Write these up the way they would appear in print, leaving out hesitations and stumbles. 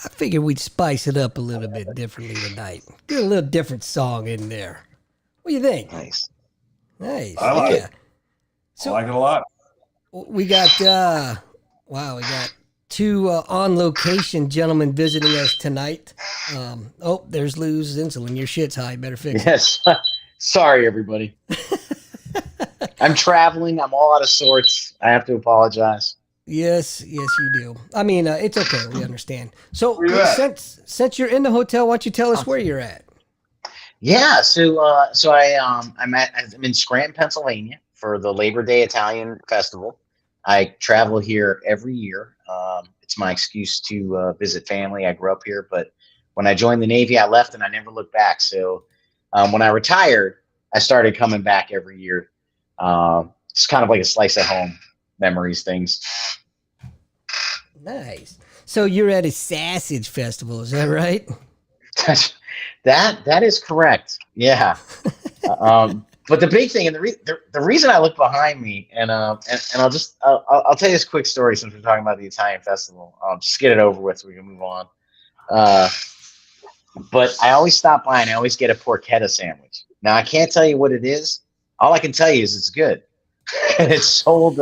I figured we'd spice it up a little bit differently tonight. Get a little different song in there. What do you think? Nice. Nice, I like it. yeah. I So like it a lot. we got wow, we got two on location gentlemen visiting us tonight. Oh, there's Lou's insulin. Your shit's high. Better fix it. Yes. Sorry, everybody. I'm traveling. I'm all out of sorts. I have to apologize. Yes, yes, you do. I mean, it's okay. We understand. So Where you at? since you're in the hotel, why don't you tell us where you're at? Yeah. I'm in Scranton, Pennsylvania for the Labor Day Italian Festival. I travel here every year. It's my excuse to visit family. I grew up here, but when I joined the Navy, I left and I never looked back. So when I retired, I started coming back every year. It's kind of like a slice at home memories things. Nice. So you're at a sausage festival, is that right? That is correct. Yeah. But the big thing, and the reason I look behind me, and I'll tell you this quick story since we're talking about the Italian festival. Just get it over with so we can move on. But I always stop by and I always get a porchetta sandwich. Now I can't tell you what it is. All I can tell you is it's good. And it's sold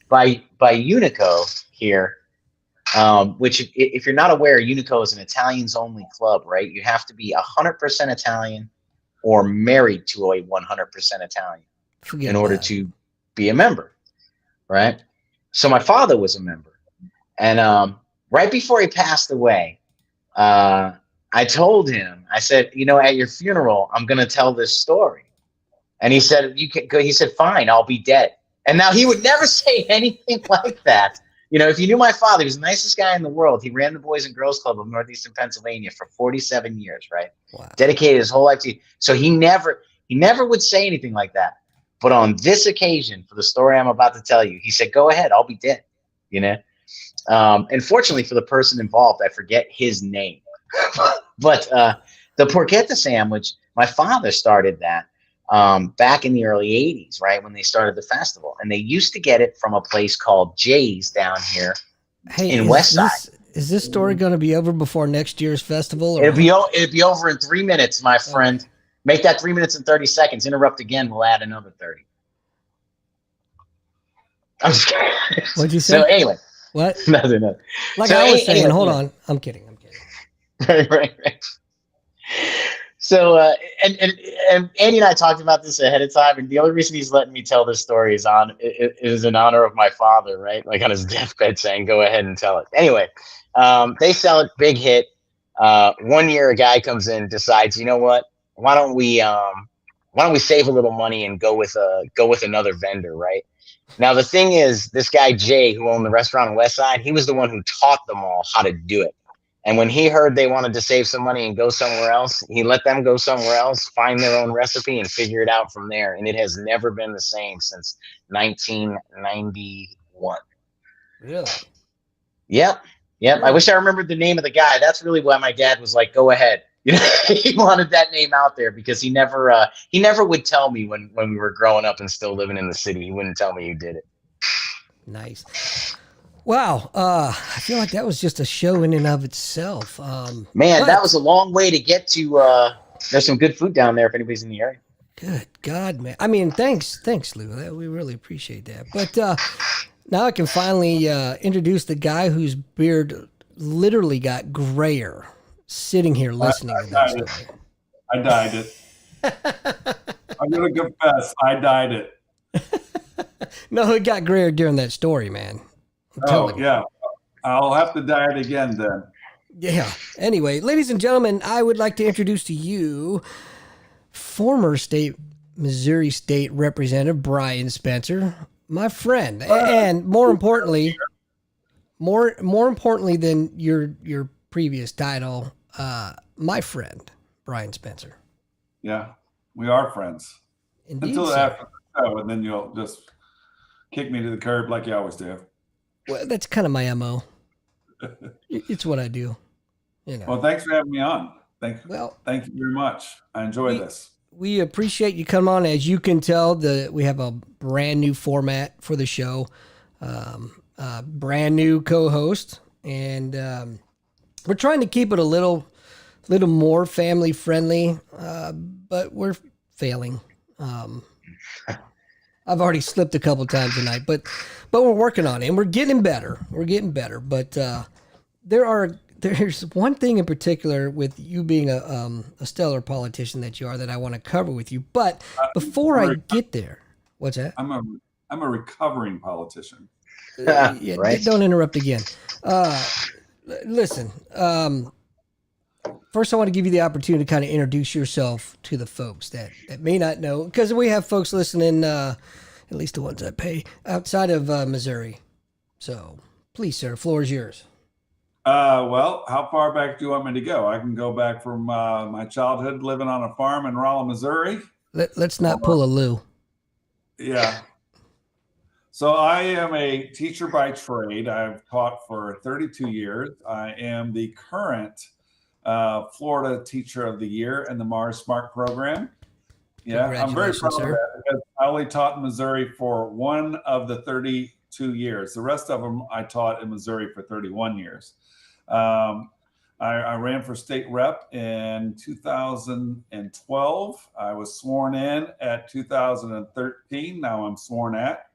by Unico here. Which, if you're not aware, Unico is an Italians only club, right? You have to be 100% Italian or married to a 100% Italian in order to be a member, right? So my father was a member, and right before he passed away, I told him, I said, at your funeral, I'm going to tell this story, and he said, "You can go." He said, "Fine, I'll be dead." And now he would never say anything like that. If you knew my father, he was the nicest guy in the world. He ran the Boys and Girls Club of Northeastern Pennsylvania for 47 years, right? Wow. Dedicated his whole life to you. So he never would say anything like that. But on this occasion, for the story I'm about to tell you, he said, "Go ahead, I'll be dead." And fortunately for the person involved, I forget his name. But the porchetta sandwich, my father started that back in the early 80s, right, when they started the festival. And they used to get it from a place called Jay's down here in West Side. Is this story going to be over before next year's festival? It'll be over in 3 minutes, my friend. Make that 3 minutes and 30 seconds. Interrupt again, we'll add another 30. I'm just kidding. What'd you say? So anyway. What? Nothing. Like So I was saying, anyway, hold on. I'm kidding. Right. So, and Andy and I talked about this ahead of time, and the only reason he's letting me tell this story is in honor of my father, right? Like on his deathbed, saying, "Go ahead and tell it." Anyway, they sell it, big hit. 1 year, a guy comes in, decides, you know what? Why don't we save a little money and go with another vendor, right? Now the thing is, this guy Jay, who owned the restaurant on West Side, he was the one who taught them all how to do it. And when he heard they wanted to save some money and go somewhere else, he let them go somewhere else, find their own recipe, and figure it out from there. And it has never been the same since 1991. Really? Yep. I wish I remembered the name of the guy. That's really why my dad was like, "Go ahead." He wanted that name out there because he never would tell me when we were growing up and still living in the city. He wouldn't tell me who did it. Nice. Wow. I feel like that was just a show in and of itself. That was a long way to get to. There's some good food down there if anybody's in the area. Good God, man. I mean, thanks, Lou. We really appreciate that. But now I can finally introduce the guy whose beard literally got grayer sitting here listening to that story. I dyed it. I'm going to confess, I dyed it. No, it got grayer during that story, man. Yeah. I'll have to dye it again then. Yeah. Anyway, ladies and gentlemen, I would like to introduce to you former Missouri State Representative Bryan Spenser, my friend, and more importantly than your previous title, my friend, Bryan Spenser. Yeah, we are friends. Indeed, until sir. after the show, and then you'll just kick me to the curb like you always do. Well, that's kind of my MO. It's what I do. Well, thanks for having me on. Thank you very much. I enjoy this. We appreciate you coming on. As you can tell, we have a brand new format for the show, brand new co-host, and we're trying to keep it a little more family friendly, but we're failing. I've already slipped a couple times tonight, but we're working on it and we're getting better. We're getting better. But there's one thing in particular with you being a stellar politician that you are that I want to cover with you. But before I get there, what's that? I'm a recovering politician. Yeah, Right. don't interrupt again. Listen, first I want to give you the opportunity to kind of introduce yourself to the folks that may not know, because we have folks listening, at least the ones that pay, outside of Missouri. So please, sir, floor is yours. Well, how far back do you want me to go? I can go back from my childhood living on a farm in Rolla, Missouri. Let's not pull a Lou. Yeah. So I am a teacher by trade. I've taught for 32 years. I am the current Florida Teacher of the Year in the Mars Smart program. Yeah, I'm very proud of that because I only taught in Missouri for one of the 32 years. The rest of them I taught in Missouri for 31 years. I ran for state rep in 2012. I was sworn in at 2013. Now I'm sworn at.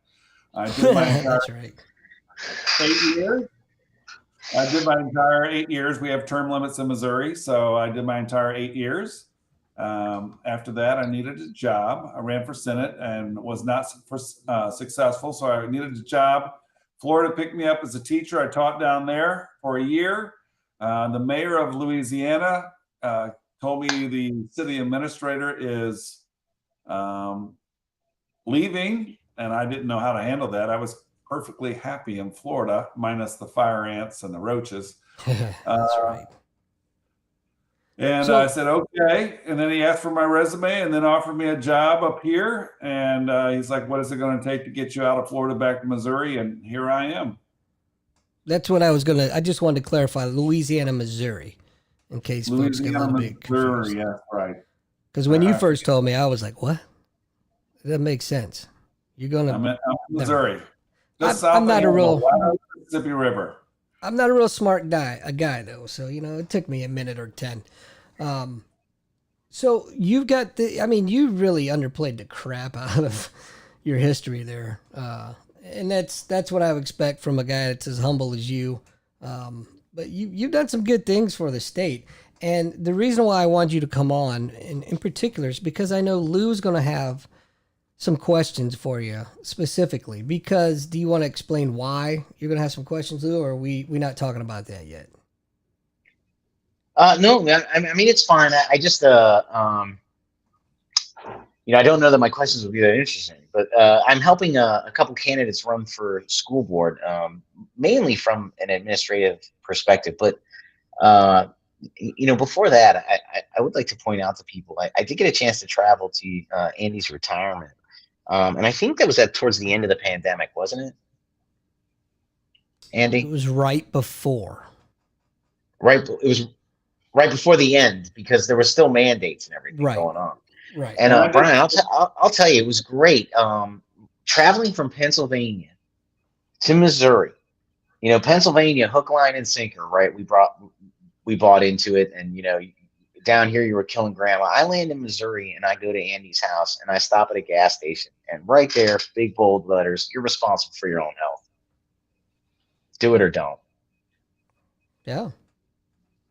I did my entire That's right. 8 years. I did my entire 8 years. We have term limits in Missouri, so I did my entire 8 years. After that, I needed a job. I ran for Senate and was not successful, so I needed a job. Florida picked me up as a teacher. I taught down there for a year. The mayor of Louisiana told me the city administrator is leaving, and I didn't know how to handle that. I was perfectly happy in Florida, minus the fire ants and the roaches. That's right. And I said, okay. And then he asked for my resume and then offered me a job up here. And he's like, what is it going to take to get you out of Florida back to Missouri? And here I am. That's what I just wanted to clarify, Louisiana, Missouri, in case folks get a little bit confused. Yeah, right. Because when you first told me, I was like, what? That makes sense. You're going to... I'm in Missouri. I'm not a real... Mississippi River. I'm not a real smart guy though. So, it took me a minute or 10. So you've got you really underplayed the crap out of your history there. And that's what I would expect from a guy that's as humble as you. But you've done some good things for the state. And the reason why I want you to come on in particular is because I know Lou's going to have some questions for you specifically. Because do you want to explain why you're going to have some questions, Lou, or are we not talking about that yet? No, I mean, it's fine. I just, I don't know that my questions will be that interesting, but I'm helping a couple candidates run for school board, mainly from an administrative perspective. But, before that, I would like to point out to people, I did get a chance to travel to Andy's retirement. And I think that was towards the end of the pandemic, wasn't it, Andy? It was right before. Right. It was right before the end because there were still mandates and everything going on. Right. And Bryan, I'll tell you, it was great. Traveling from Pennsylvania to Missouri, Pennsylvania, hook, line, and sinker, right? We bought into it, and down here you were killing grandma. I land in Missouri and I go to Andy's house and I stop at a gas station, and right there, big bold letters, you're responsible for your own health. Do it or don't. Yeah.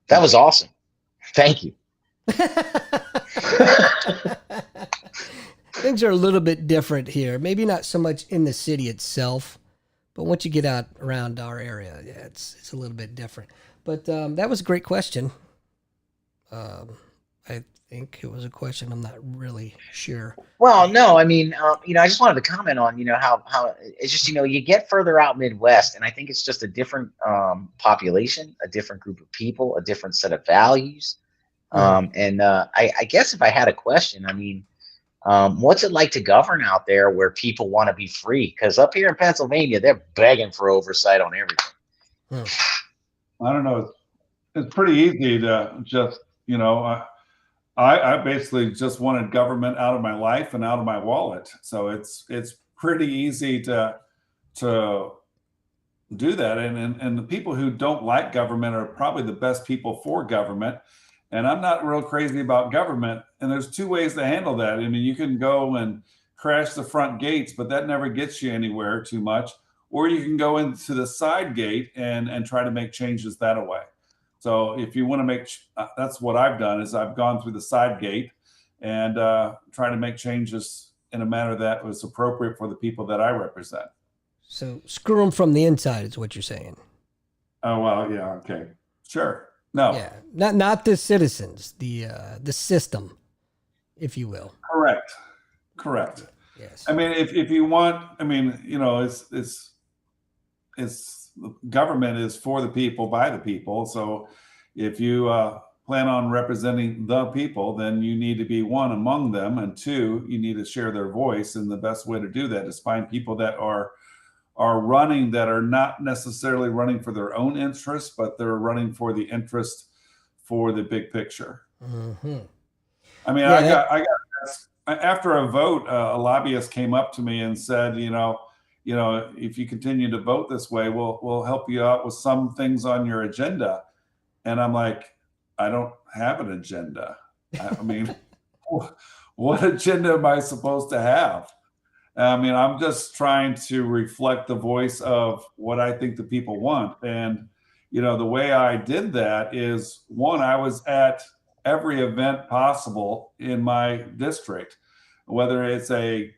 That was awesome. Thank you. Things are a little bit different here. Maybe not so much in the city itself, but once you get out around our area, yeah, it's a little bit different. But that was a great question. I think it was a question. I'm not really sure. Well, no, I mean, I just wanted to comment on, how it's just, you get further out Midwest, and I think it's just a different population, a different group of people, a different set of values. And I guess if I had a question, I mean, what's it like to govern out there where people want to be free? Because up here in Pennsylvania, they're begging for oversight on everything. I don't know. It's pretty easy to just, I basically just wanted government out of my life and out of my wallet. So it's pretty easy to do that. And the people who don't like government are probably the best people for government. And I'm not real crazy about government. And there's two ways to handle that. I mean, you can go and crash the front gates, but that never gets you anywhere too much. Or you can go into the side gate and try to make changes that way. So if you want to make, that's what I've done is I've gone through the side gate and try to make changes in a manner that was appropriate for the people that I represent. So screw them from the inside is what you're saying. Oh, well, yeah, okay. Sure. No, Yeah, not the citizens, the system, if you will. correct. Correct. Yes. I mean, if you want, I mean, it's government is for the people by the people. So if you plan on representing the people, then you need to be one among them, and two, you need to share their voice. And the best way to do that is find people that are running that are not necessarily running for their own interests, but they're running for the interest for the big picture. Mm-hmm. I mean, Yeah, I got after a vote, a lobbyist came up to me and said, if you continue to vote this way, we'll help you out with some things on your agenda. And I'm like, I don't have an agenda. I mean, what agenda am I supposed to have? I mean, I'm just trying to reflect the voice of what I think the people want. And, the way I did that is one, I was at every event possible in my district, whether it's a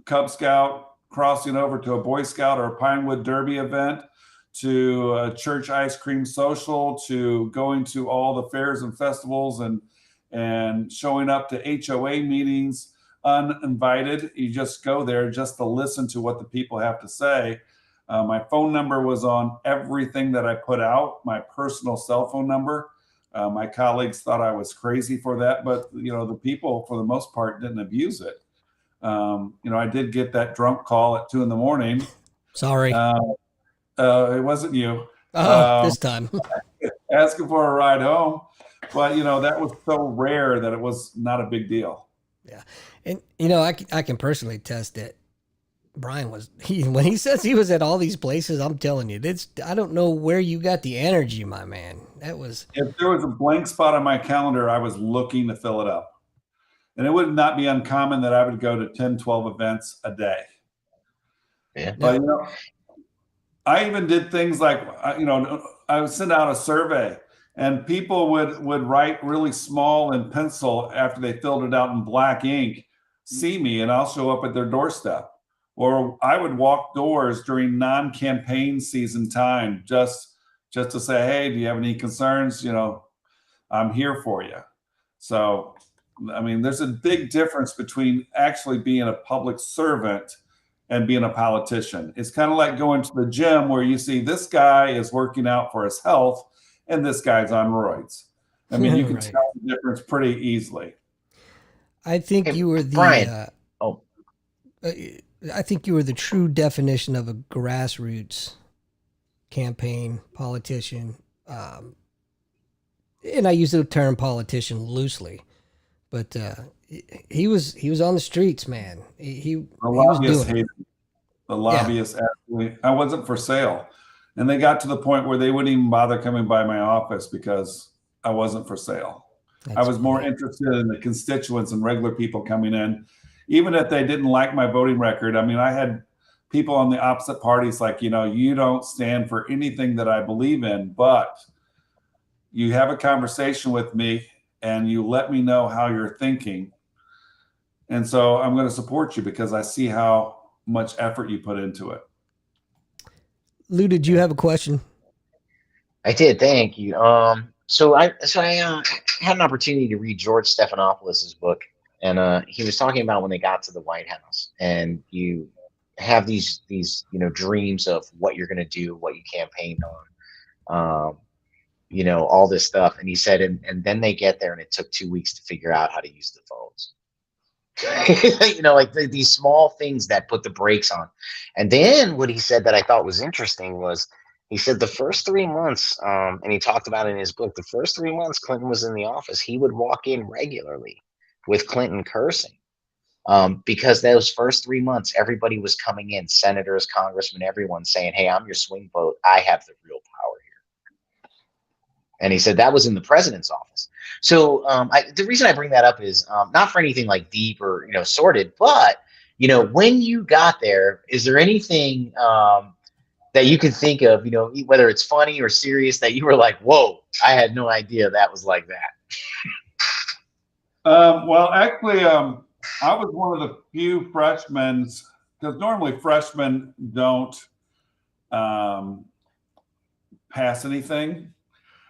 Cub Scout crossing over to a Boy Scout or a Pinewood Derby event, to a church ice cream social, to going to all the fairs and festivals and showing up to HOA meetings uninvited. You just go there just to listen to what the people have to say. My phone number was on everything that I put out, my personal cell phone number. My colleagues thought I was crazy for that, but the people, for the most part, didn't abuse it. I did get that drunk call at 2 a.m. sorry. It wasn't you. Oh, this time. Asking for a ride home, but that was so rare that it was not a big deal. Yeah, and I can personally attest that Bryan when he says he was at all these places. I'm telling you, I don't know where you got the energy, my man. That was. If there was a blank spot on my calendar, I was looking to fill it up. And it would not be uncommon that I would go to 10, 12 events a day. Yeah. But, I even did things like, I would send out a survey and people would write really small in pencil after they filled it out in black ink, see me, and I'll show up at their doorstep. Or I would walk doors during non-campaign season time just to say, hey, do you have any concerns? I'm here for you. So, I mean, there's a big difference between actually being a public servant and being a politician. It's kind of like going to the gym where you see this guy is working out for his health and this guy's on roids. I mean, you can Right. tell the difference pretty easily. I think Hey, you were the. Bryan. Oh, I think you were the true definition of a grassroots campaign politician. And I use the term politician loosely, but he was on the streets, man. He The was lobbyists doing it. hated me. The lobbyists absolutely. I wasn't for sale. And they got to the point where they wouldn't even bother coming by my office because I wasn't for sale. I That's was more funny. interested in the constituents and regular people coming in, even if they didn't like my voting record. I mean, I had people on the opposite parties like, you don't stand for anything that I believe in, but you have a conversation with me and you let me know how you're thinking. And so I'm going to support you because I see how much effort you put into it. Lou, did you have a question? I did. Thank you. So I had an opportunity to read George Stephanopoulos' book, and he was talking about when they got to the White House, and you have these dreams of what you're going to do, what you campaigned on, all this stuff. And he said, and then they get there, and it took 2 weeks to figure out how to use the phones. Like these small things that put the brakes on. And then what he said that I thought was interesting was he said the first 3 months, and he talked about in his book, the first 3 months Clinton was in the office, he would walk in regularly with Clinton cursing. because those first 3 months, everybody was coming in, senators, congressmen, everyone saying, "Hey, I'm your swing vote. I have the real power here." And he said that was in the president's office. So the reason I bring that up is not for anything like deep or sordid, but when you got there, is there anything that you can think of, whether it's funny or serious, that you were like, "Whoa, I had no idea that was like that"? Well, actually, I was one of the few freshmen, because normally freshmen don't pass anything.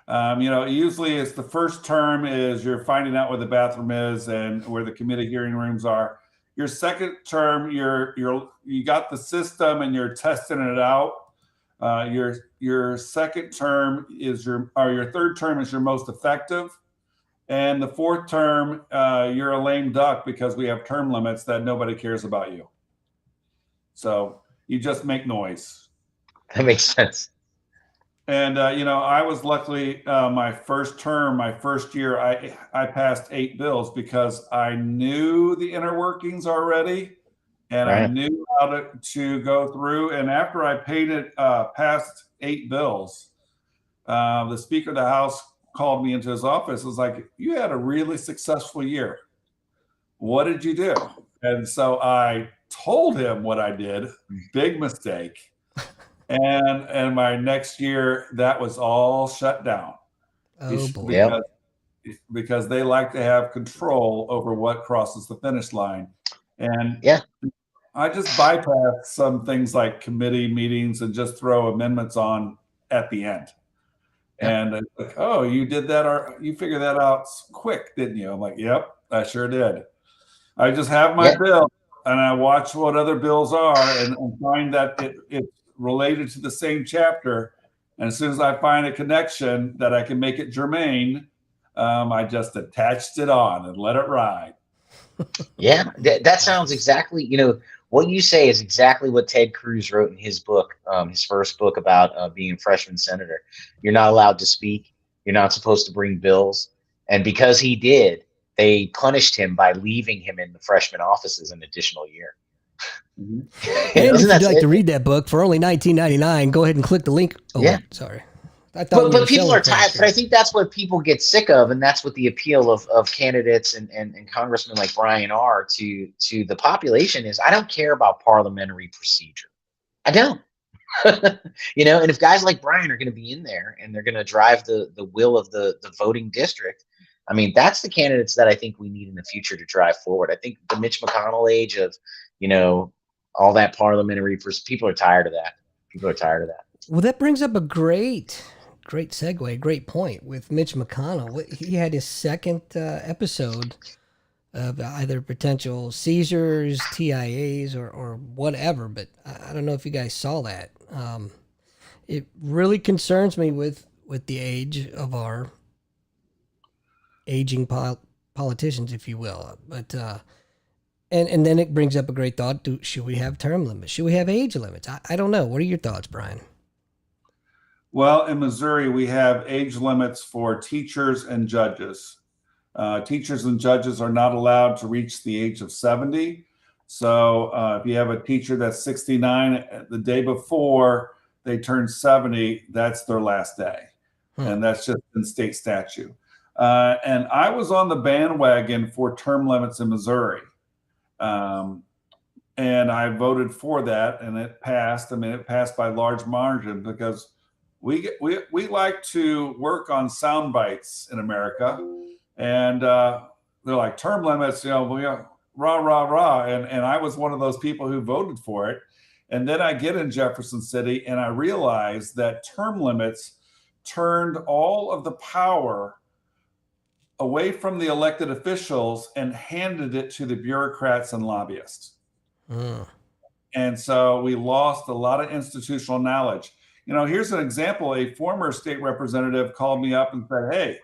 Usually it's the first term is you're finding out where the bathroom is and where the committee hearing rooms are. Your second term, you got the system and you're testing it out. Your second term is your third term is your most effective. And the fourth term, you're a lame duck because we have term limits that nobody cares about you. So you just make noise. That makes sense. And I was luckily my first term, my first year, I passed 8 bills because I knew the inner workings already, and I knew how to go through. And after I passed 8 bills, the Speaker of the House called me into his office. Was like, "You had a really successful year. What did you do?" And so I told him what I did. Big mistake. And my next year, that was all shut down. Oh boy. Because they like to have control over what crosses the finish line. And I just bypass some things like committee meetings and just throw amendments on at the end. And it's like, "Oh, you did that, or you figured that out quick, didn't you?" I'm like, "Yep, I sure did." I just have my bill and I watch what other bills are and find that it's related to the same chapter. And as soon as I find a connection that I can make it germane, I just attached it on and let it ride. Yeah, that sounds exactly, what you say is exactly what Ted Cruz wrote in his book, his first book about being a freshman senator. You're not allowed to speak. You're not supposed to bring bills. And because he did, they punished him by leaving him in the freshman offices an additional year. And if you'd like to read that book for only $19.99, go ahead and click the link. Oh, wait, sorry. I thought but people are tired. But I think that's what people get sick of, and that's what the appeal of candidates and congressmen like Bryan are to the population is. I don't care about parliamentary procedure. I don't. And if guys like Bryan are going to be in there and they're going to drive the will of the voting district, I mean, that's the candidates that I think we need in the future to drive forward. I think the Mitch McConnell age of, all that parliamentary, people are tired of that. People are tired of that. Well, that brings up a great segue, great point with Mitch McConnell. He had his second episode of either potential seizures, TIAs, or whatever. But I don't know if you guys saw that. It really concerns me with the age of our aging politicians, if you will. But and then it brings up a great thought: should we have term limits? Should we have age limits? I don't know. What are your thoughts, Bryan? Well, in Missouri, we have age limits for teachers and judges. Teachers and judges are not allowed to reach the age of 70. So if you have a teacher that's 69, the day before they turn 70, that's their last day. And that's just in state statute. And I was on the bandwagon for term limits in Missouri. And I voted for that, and it passed. I mean, it passed by large margin because we like to work on sound bites in America, and they're like term limits, rah rah rah, and I was one of those people who voted for it. And then I get in Jefferson City, and I realized that term limits turned all of the power away from the elected officials and handed it to the bureaucrats and lobbyists. And so we lost a lot of institutional knowledge. Here's an example. A former state representative called me up and said, "Hey,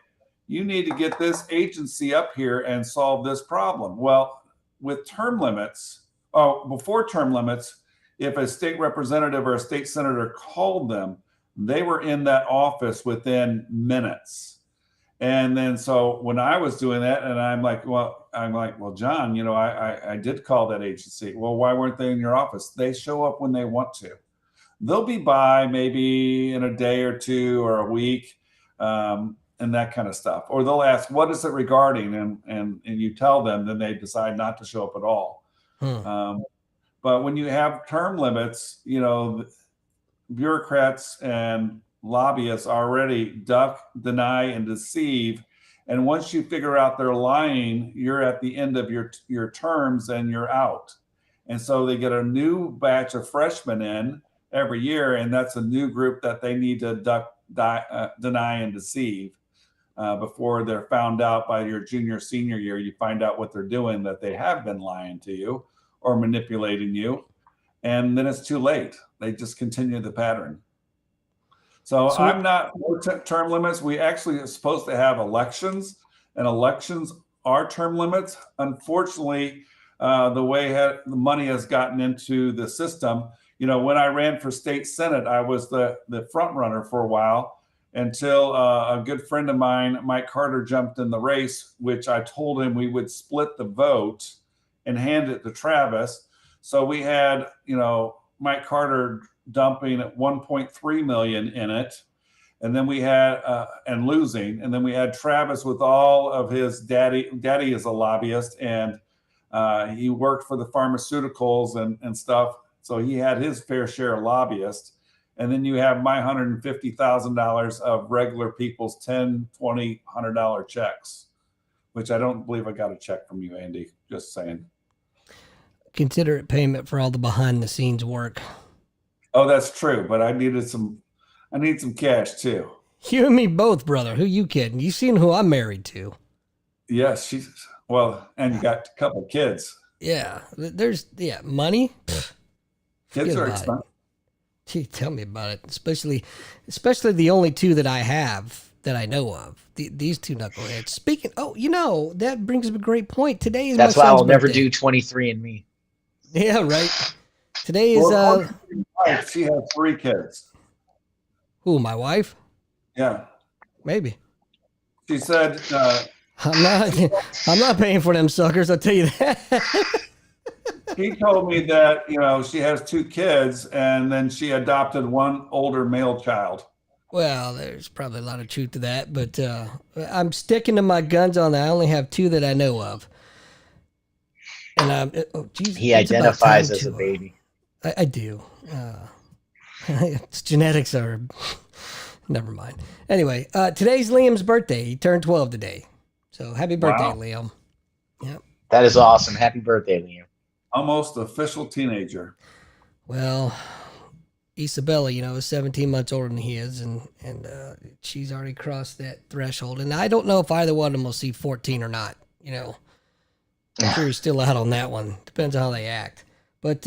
you need to get this agency up here and solve this problem." Well, with term limits, before term limits, if a state representative or a state senator called them, they were in that office within minutes. And then so when I was doing that, and I'm like, well, John, I did call that agency. Well, why weren't they in your office? They show up when they want to. They'll be by maybe in a day or two or a week, and that kind of stuff. Or they'll ask, what is it regarding? And you tell them, then they decide not to show up at all. But when you have term limits, bureaucrats and lobbyists already duck, deny, and deceive. And once you figure out they're lying, you're at the end of your terms and you're out. And so they get a new batch of freshmen in every year, and that's a new group that they need to duck, deny, and deceive before they're found out by your junior, senior year. You find out what they're doing, that they have been lying to you or manipulating you, and then it's too late. They just continue the pattern. So I'm not for term limits. We actually are supposed to have elections, and elections are term limits. Unfortunately, the way the money has gotten into the system, when I ran for state senate, I was the front runner for a while until a good friend of mine, Mike Carter, jumped in the race, which I told him we would split the vote and hand it to Travis. So we had, Mike Carter dumping at 1.3 million in it. And then we had, and losing. And then we had Travis with all of his daddy is a lobbyist, and he worked for the pharmaceuticals and stuff. So he had his fair share of lobbyists. And then you have my $150,000 of regular people's $10, $20, $100 checks, which I don't believe I got a check from you, Andy. Just saying. Considerate payment for all the behind the scenes work. Oh, that's true. But I need some cash too. You and me both, brother. Who you kidding? You seen who I'm married to? Yes, and you got a couple of kids. Yeah, money. Kids are expensive. Gee, tell me about it. Especially the only two that I have that I know of. These two knuckleheads. Speaking. Oh, that brings up a great point. Today is that's my why son's I'll never birthday. do 23andMe. Yeah, right. Today is she has 3 kids. Who, my wife? Yeah. Maybe. She said I'm not paying for them suckers, I'll tell you that. He told me that, she has 2 kids, and then she adopted one older male child. Well, there's probably a lot of truth to that, but I'm sticking to my guns on that. I only have 2 that I know of. And he identifies as a baby. I do. Its genetics are. Never mind. Anyway, today's Liam's birthday. He turned 12 today. So happy birthday, wow. Liam. Yep. That is awesome. Happy birthday, Liam. Almost official teenager. Well, Isabella, is 17 months older than he is, and she's already crossed that threshold. And I don't know if either one of them will see 14 or not. I'm sure he's still out on that one. Depends on how they act. But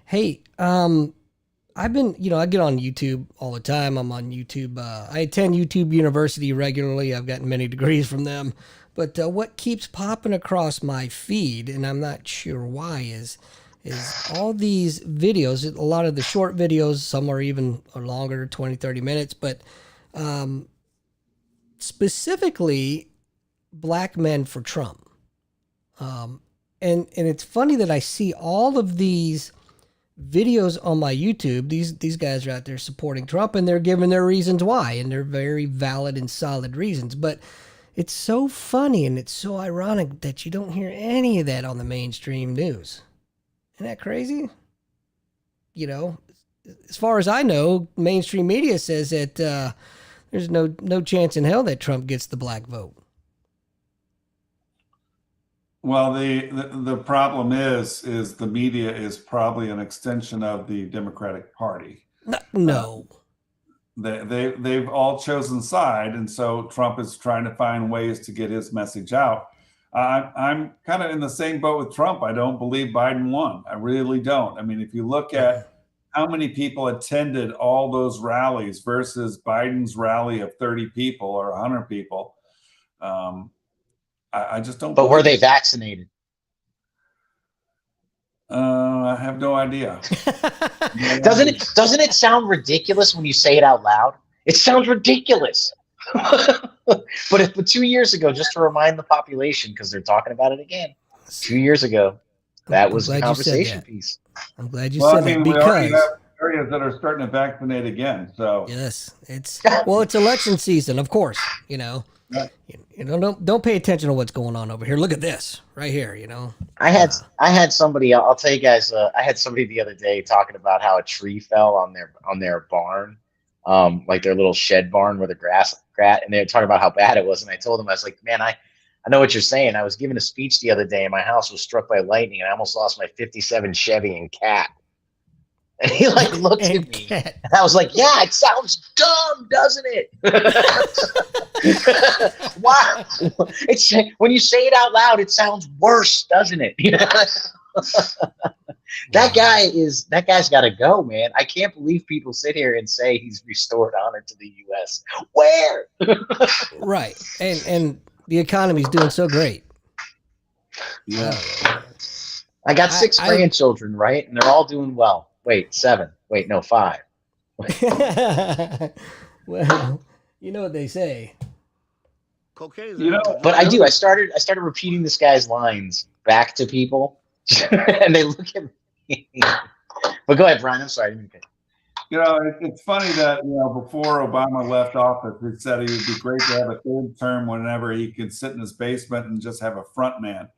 hey, I've been, I get on YouTube all the time. I'm on YouTube. I attend YouTube University regularly. I've gotten many degrees from them. But what keeps popping across my feed, and I'm not sure why, is all these videos, a lot of the short videos, some are even longer, 20, 30 minutes, but specifically black men for Trump. And it's funny that I see all of these videos on my YouTube. These guys are out there supporting Trump, and they're giving their reasons why, and they're very valid and solid reasons. But it's so funny and it's so ironic that you don't hear any of that on the mainstream news. Isn't that crazy? As far as I know, mainstream media says that there's no chance in hell that Trump gets the black vote. Well, the problem is the media is probably an extension of the Democratic Party. No. They've all chosen side, and so Trump is trying to find ways to get his message out. I'm kind of in the same boat with Trump. I don't believe Biden won. I really don't. I mean, if you look at how many people attended all those rallies versus Biden's rally of 30 people or 100 people, I just don't. But were they vaccinated? I have no idea. Doesn't it sound ridiculous when you say it out loud? It sounds ridiculous. But 2 years ago, just to remind the population, because they're talking about it again, 2 years ago, that I'm was the glad you said conversation that. piece. I'm glad you Well, I said that mean, we already have because areas that are starting to vaccinate again. So, yes, it's election season, of course. yeah. Don't pay attention to what's going on over here. Look at this right here. I had somebody. I'll tell you guys. I had somebody the other day talking about how a tree fell on their barn, like their little shed barn where the grass, and they were talking about how bad it was. And I told them, I was like, man, I know what you're saying. I was giving a speech the other day, and my house was struck by lightning, and I almost lost my ¡57 Chevy and cat. And he like looked And at me, cat. and I was like, yeah, it sounds dumb, doesn't it? Wow. It's when you say it out loud, it sounds worse, doesn't it? That guy's got to go, man. I can't believe people sit here and say he's restored honor to the U.S. Where? Right, and the economy's doing so great. Yeah. I got six I- grandchildren, right? And they're all doing well. Wait, 7. Wait, no, 5. Well, you know what they say. Cocaine. You know, But I do. I started repeating this guy's lines back to people, and they look at me. But go ahead, Brian. I'm sorry. You know, it's funny that, before Obama left office, he said it would be great to have a third term whenever he could sit in his basement and just have a front man.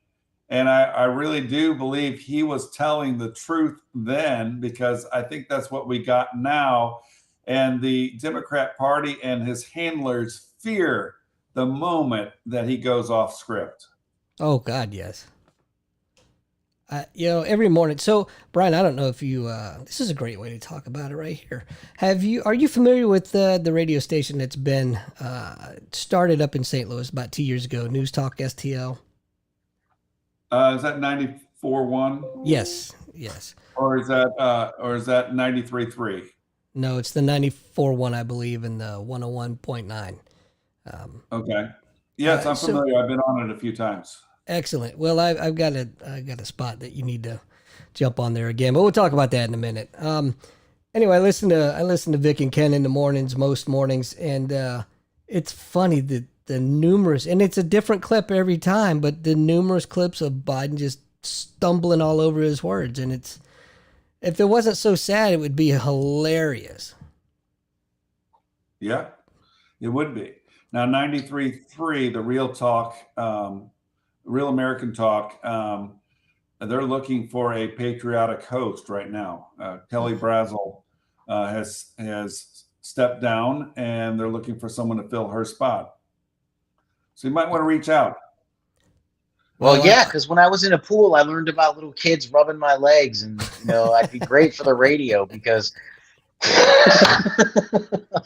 And I really do believe he was telling the truth then, because I think that's what we got now. And the Democrat Party and his handlers fear the moment that he goes off script. Oh God, yes. Every morning. So, Brian, I don't know if you. This is a great way to talk about it right here. Are you familiar with the radio station that's been started up in St. Louis about 2 years ago? News Talk STL. Is that 94.1? Yes. Or is that 93.3? No, it's the 94.1, I believe, and the 101.9. Okay. Yes, I'm familiar. I've been on it a few times. Excellent. Well, I've got a spot that you need to jump on there again, but we'll talk about that in a minute. Anyway, I listen to Vic and Ken in the mornings, most mornings, and it's funny that the numerous, and it's a different clip every time, but the numerous clips of Biden just stumbling all over his words, and if it wasn't so sad, it would be hilarious. Yeah, it would be. Now, 93.3, the Real Talk, Real American Talk, they're looking for a patriotic host right now. Kelly Brazel has stepped down, and they're looking for someone to fill her spot. So you might want to reach out. Well, yeah, because when I was in a pool, I learned about little kids rubbing my legs, and I'd be great for the radio because.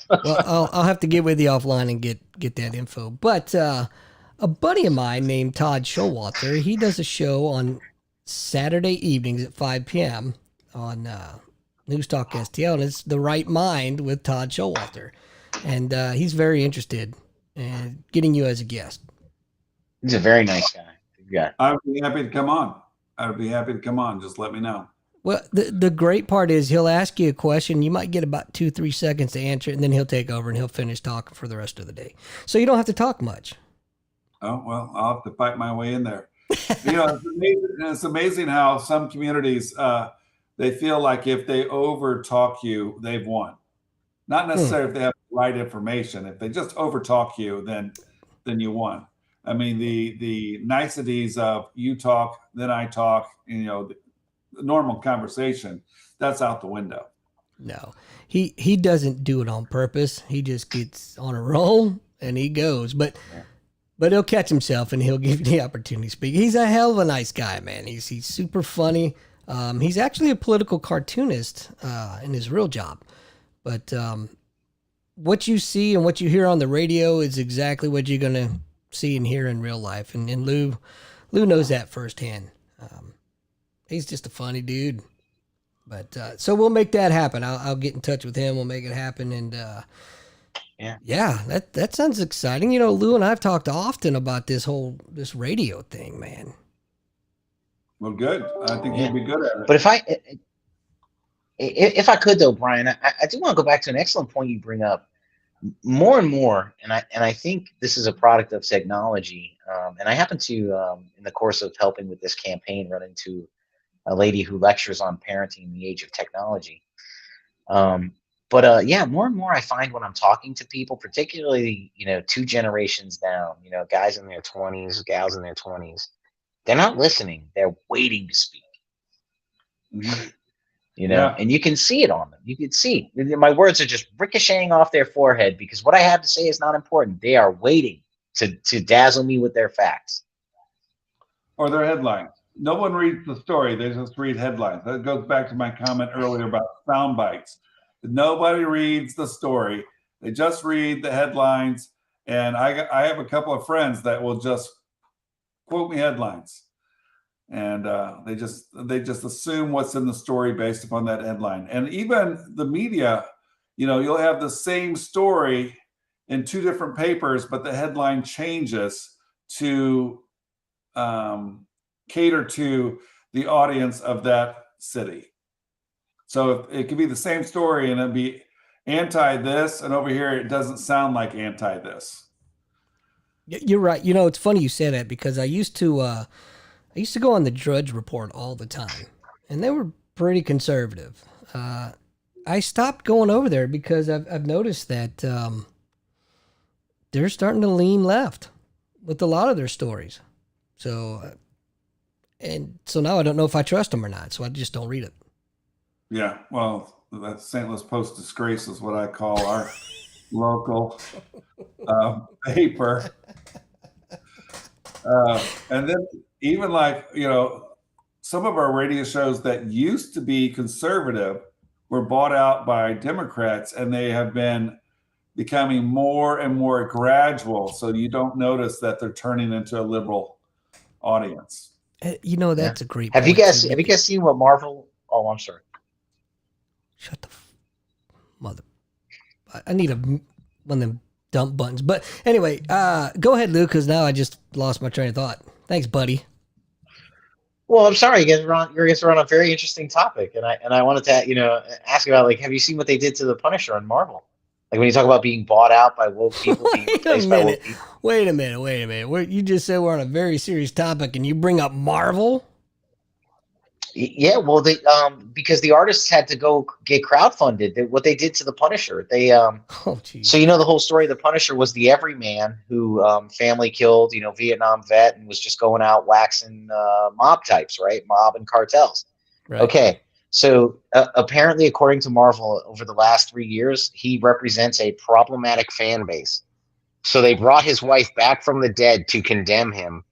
Well, I'll have to get with you offline and get that info. But a buddy of mine named Todd Showalter, he does a show on Saturday evenings at 5 p.m. on News Talk STL, and it's The Right Mind with Todd Showalter, and he's very interested in getting you as a guest. He's a very nice guy. Yeah. I would be happy to come on. Just let me know. Well, the great part is he'll ask you a question. You might get about 2-3 seconds to answer it, and then he'll take over and he'll finish talking for the rest of the day. So you don't have to talk much. Oh, well, I'll have to fight my way in there. It's amazing how some communities, they feel like if they over talk you, they've won. Not necessarily if they have the right information. If they just over talk you, then you won. I mean, the niceties of you talk, then I talk, the normal conversation, that's out the window. No, he doesn't do it on purpose. He just gets on a roll and he goes. But he'll catch himself and he'll give you the opportunity to speak. He's a hell of a nice guy, man. He's super funny. He's actually a political cartoonist in his real job. But what you see and what you hear on the radio is exactly what you're gonna see and hear in real life. And Lou knows that firsthand. He's just a funny dude. But so we'll make that happen. I'll get in touch with him. We'll make it happen. And yeah, that sounds exciting. Lou and I've talked often about this radio thing, man. Well, good. I think you'd be good at it. But if I could though, Brian, I do want to go back to an excellent point you bring up more and more, and I think this is a product of technology. And I happen to, in the course of helping with this campaign, run into a lady who lectures on parenting in the age of technology. Um, but yeah, more and more I find when I'm talking to people, particularly, two generations down, guys in their 20s, gals in their 20s, they're not listening. They're waiting to speak. Mhm. And you can see it on them. You can see my words are just ricocheting off their forehead because what I have to say is not important. They are waiting to dazzle me with their facts. Or their headlines. No one reads the story. They just read headlines. That goes back to my comment earlier about sound bites. Nobody reads the story. They just read the headlines. And I have a couple of friends that will just quote me headlines. And they just assume what's in the story based upon that headline. And even the media, you'll have the same story in two different papers, but the headline changes to cater to the audience of that city. So it could be the same story and it'd be anti this, and over here it doesn't sound like anti this. You're right. It's funny you say that because I used to go on the Drudge Report all the time, and they were pretty conservative. I stopped going over there because I've noticed that they're starting to lean left with a lot of their stories. So now I don't know if I trust them or not. So I just don't read it. Yeah, well, that St. Louis Post disgrace is what I call our local paper. And then even like, some of our radio shows that used to be conservative were bought out by Democrats, and they have been becoming more and more gradual. So you don't notice that they're turning into a liberal audience. That's a great Have point. Have you guys seen what Marvel? Oh, I'm sorry. Shut the mother. I need one of them dump buttons. But anyway, go ahead, Lou, because now I just lost my train of thought. Thanks, buddy. Well, I'm sorry, you guys are on a very interesting topic, and I wanted to ask about, like, have you seen what they did to the Punisher on Marvel? Like when you talk about being bought out by woke people, being replaced by woke people. Wait a minute. You just said we're on a very serious topic, and you bring up Marvel? Yeah, well, they because the artists had to go get crowdfunded. What they did to the Punisher, they Oh, geez. So the whole story of the Punisher was the everyman who family killed, Vietnam vet, and was just going out waxing mob types, right? Mob and cartels. Right. Okay, so apparently, according to Marvel, over the last 3 years, he represents a problematic fan base. So they brought his wife back from the dead to condemn him,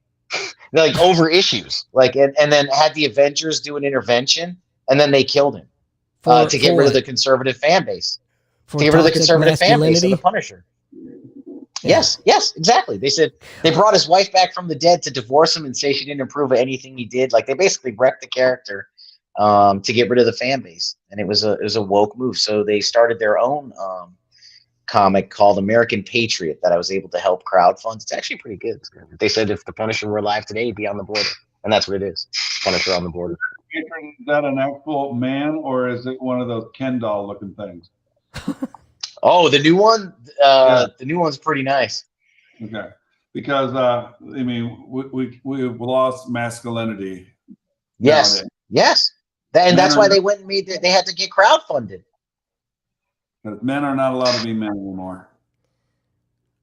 like over issues, like and then had the Avengers do an intervention, and then they killed him to get rid of the conservative fan base. For to get rid of the conservative fan base of the masculinity? Punisher. Yeah. Yes, exactly. They said they brought his wife back from the dead to divorce him and say she didn't approve of anything he did. Like they basically wrecked the character to get rid of the fan base, and it was a woke move. So they started their own comic called American Patriot that I was able to help crowdfund. It's actually pretty good. They said if the Punisher were alive today, he'd be on the border, and that's what it is. Punisher on the border. Is that an actual man, or is it one of those Ken doll looking things? Oh, the new one. The new one's pretty nice. Okay, because we've lost masculinity. Yes, nowadays. yes, and that's why they went and made. They had to get crowdfunded. Because men are not allowed to be men anymore.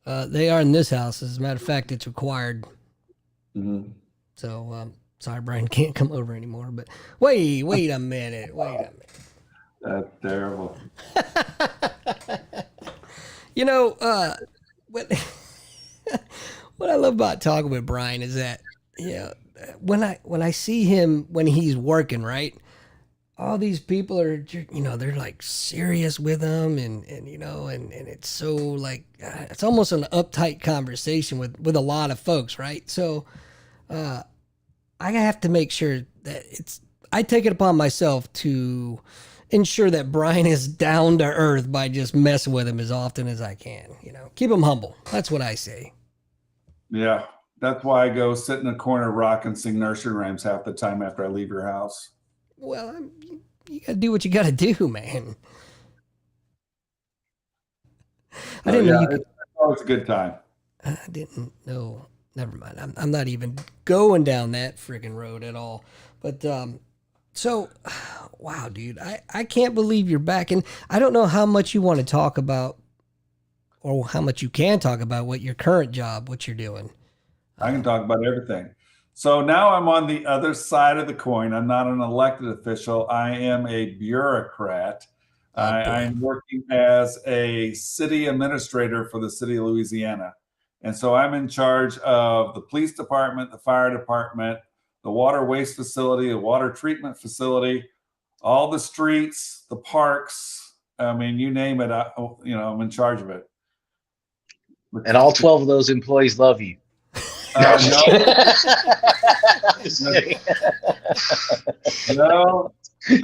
They are in this house. As a matter of fact, it's required. Mm-hmm. So, sorry, Bryan can't come over anymore. But wait a minute. That's terrible. What what I love about talking with Bryan is that when I see him when he's working, right? All these people are, they're like serious with him, and it's so like it's almost an uptight conversation with a lot of folks, right? So I have to make sure that I take it upon myself to ensure that Bryan is down to earth by just messing with him as often as I can. Keep him humble. That's what I say. Yeah, that's why I go sit in a corner, rock, and sing nursery rhymes half the time after I leave your house. Well, you got to do what you got to do, man. I didn't know you could. It's always a good time. I didn't know. Never mind. I'm not even going down that friggin' road at all. But so, wow, dude, I can't believe you're back, and I don't know how much you want to talk about, or how much you can talk about what your current job, what you're doing. I can talk about everything. So now I'm on the other side of the coin. I'm not an elected official. I am a bureaucrat. Oh boy. I'm working as a city administrator for the city of Louisiana. And so I'm in charge of the police department, the fire department, the water waste facility, the water treatment facility, all the streets, the parks. I mean, you name it, I'm in charge of it. And all 12 of those employees love you. No, Just kidding. no,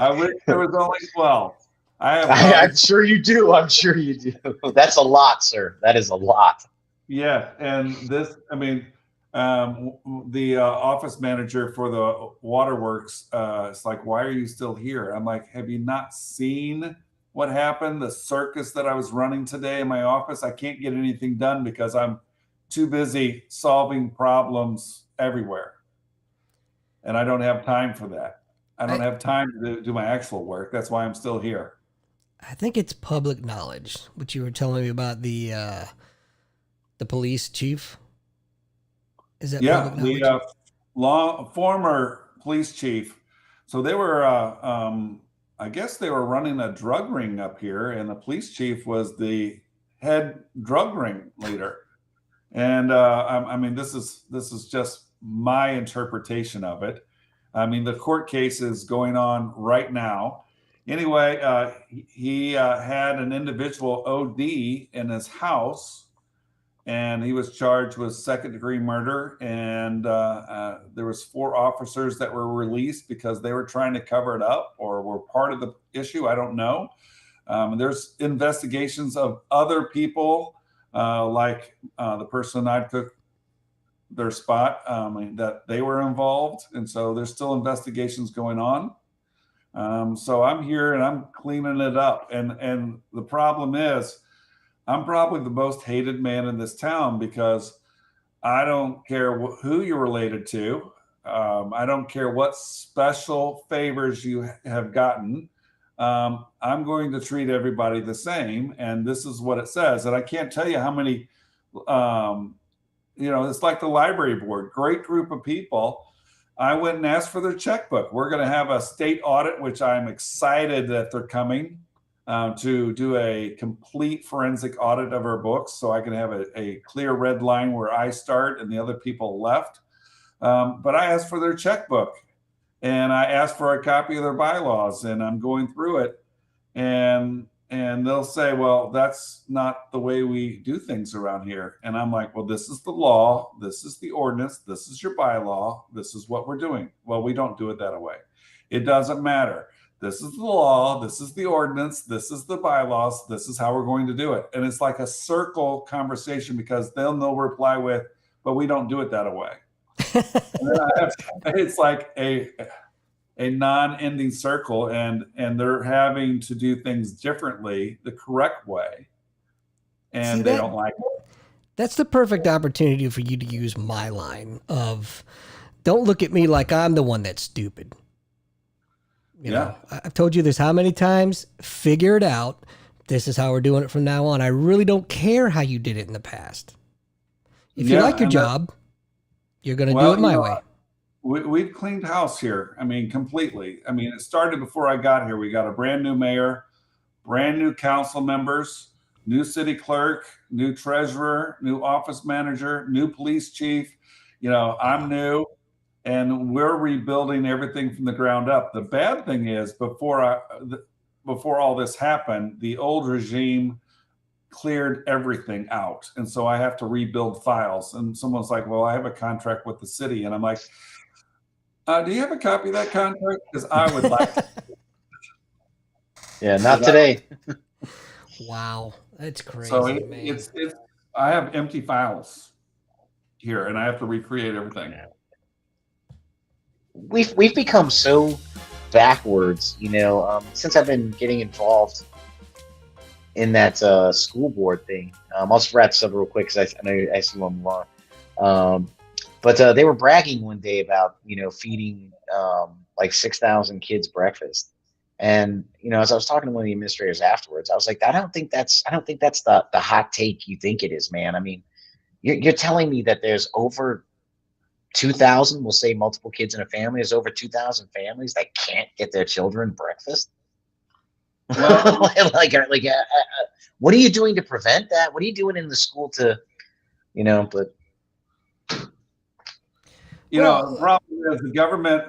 I wish there was only 12. I'm sure you do. I'm sure you do. That's a lot, sir. That is a lot. Yeah, and this, I mean, the office manager for the waterworks, it's like, why are you still here? I'm like, have you not seen what happened? The circus that I was running today in my office. I can't get anything done because I'm too busy solving problems everywhere, and I don't have time for that. I don't have time to do my actual work. That's why I'm still here. I think it's public knowledge what you were telling me about the police chief. Is that Yeah, public knowledge? the former police chief. So they were, I guess they were running a drug ring up here, and the police chief was the head drug ring leader. And I mean, this is just my interpretation of it. I mean, the court case is going on right now. Anyway, he had an individual OD in his house, and he was charged with second-degree murder. And there was 4 officers that were released because they were trying to cover it up or were part of the issue. I don't know. There's investigations of other people, like the person I took their spot, that they were involved. And so there's still investigations going on. So I'm here and I'm cleaning it up. And the problem is, I'm probably the most hated man in this town because I don't care who you're related to. I don't care what special favors you have gotten. I'm going to treat everybody the same. And this is what it says. And I can't tell you how many, it's like the library board, great group of people. I went and asked for their checkbook. We're going to have a state audit, which I'm excited that they're coming to do a complete forensic audit of our books, so I can have a clear red line where I start and the other people left. But I asked for their checkbook, and I asked for a copy of their bylaws, and I'm going through it, and they'll say, well, that's not the way we do things around here. And I'm like, well, this is the law, this is the ordinance, this is your bylaw, this is what we're doing. Well, we don't do it that way. It doesn't matter. This is the law, this is the ordinance, this is the bylaws, this is how we're going to do it. And it's like a circle conversation because they'll reply with, but we don't do it that way. It's like a non-ending circle, and they're having to do things differently, the correct way, and they don't like it. That's the perfect opportunity for you to use my line of, don't look at me like I'm the one that's stupid. You know, I've told you this how many times? Figure it out. This is how we're doing it from now on. I really don't care how you did it in the past. If you like your job, you're going to do it my way. We've cleaned house here. I mean, completely. I mean, it started before I got here. We got a brand new mayor, brand new council members, new city clerk, new treasurer, new office manager, new police chief. I'm new. And we're rebuilding everything from the ground up. The bad thing is, before all this happened, the old regime cleared everything out. And so I have to rebuild files. And someone's like, well, I have a contract with the city. And I'm like, do you have a copy of that contract? Because I would like to. Yeah, not today. Wow. That's crazy, So man. I have empty files here, and I have to recreate everything. We've become so backwards, since I've been getting involved in that school board thing. I'll just wrap this up real quick because I know I see one more. But they were bragging one day about feeding like 6,000 kids breakfast, and as I was talking to one of the administrators afterwards, I was like, I don't think that's the hot take you think it is, man. I mean, you're telling me that there's over 2,000, we'll say multiple kids in a family, there's over 2,000 families that can't get their children breakfast. Well, What are you doing to prevent that? What are you doing in the school to, but the problem is the government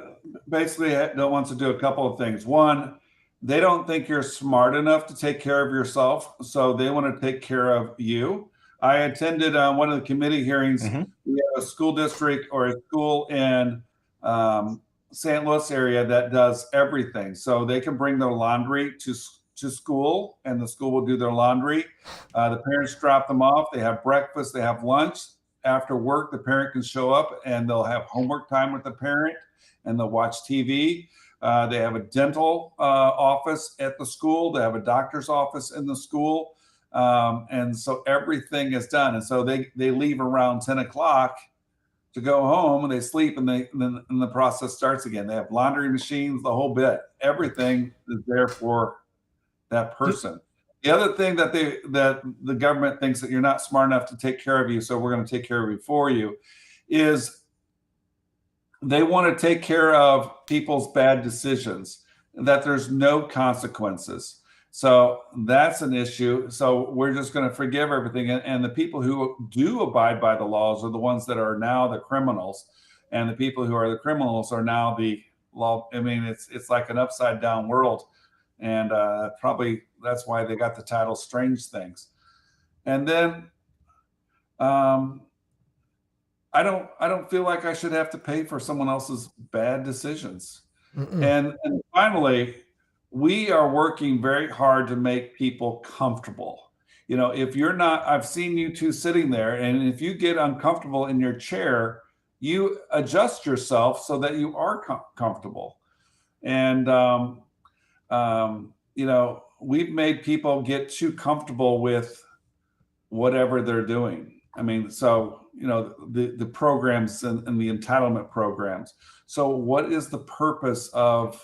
basically wants to do a couple of things. One, they don't think you're smart enough to take care of yourself, so they want to take care of you. I attended one of the committee hearings. Mm-hmm. We have a school district or a school in St. Louis area that does everything. So they can bring their laundry to school, and the school will do their laundry. The parents drop them off. They have breakfast. They have lunch. After work, the parent can show up, and they'll have homework time with the parent, and they'll watch TV. They have a dental office at the school. They have a doctor's office in the school. And so everything is done. And so they leave around 10 o'clock to go home, and they sleep, and then the process starts again. They have laundry machines, the whole bit. Everything is there for that person. The other thing that the government thinks that you're not smart enough to take care of you, so we're going to take care of you for you, is they want to take care of people's bad decisions, that there's no consequences. So that's an issue. So we're just going to forgive everything. And the people who do abide by the laws are the ones that are now the criminals. And the people who are the criminals are now the law. I mean, it's like an upside down world. And probably that's why they got the title Strange Things. And then I don't feel like I should have to pay for someone else's bad decisions. And finally, we are working very hard to make people comfortable. If you're not, I've seen you two sitting there, and if you get uncomfortable in your chair, you adjust yourself so that you are comfortable. And, we've made people get too comfortable with whatever they're doing. I mean, so, the programs and the entitlement programs. So what is the purpose of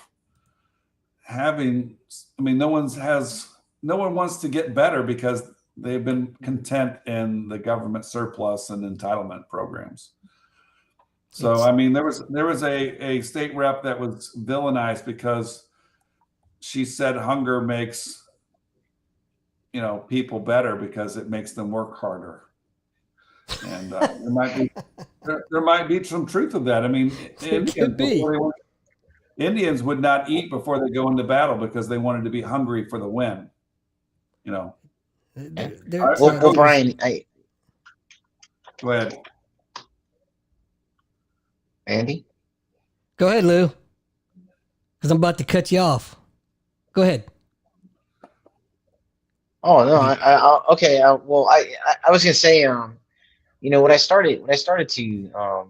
having, no one wants to get better because they've been content in the government surplus and entitlement programs. So, there was a state rep that was villainized because she said hunger makes, people better because it makes them work harder. And there might be some truth of that. I mean, Indians would not eat before they go into battle because they wanted to be hungry for the win. Well, Bryan, Go ahead. Andy? Go ahead, Lou. Because I'm about to cut you off. Go ahead. Oh no, okay. Well, I was gonna say, what I started to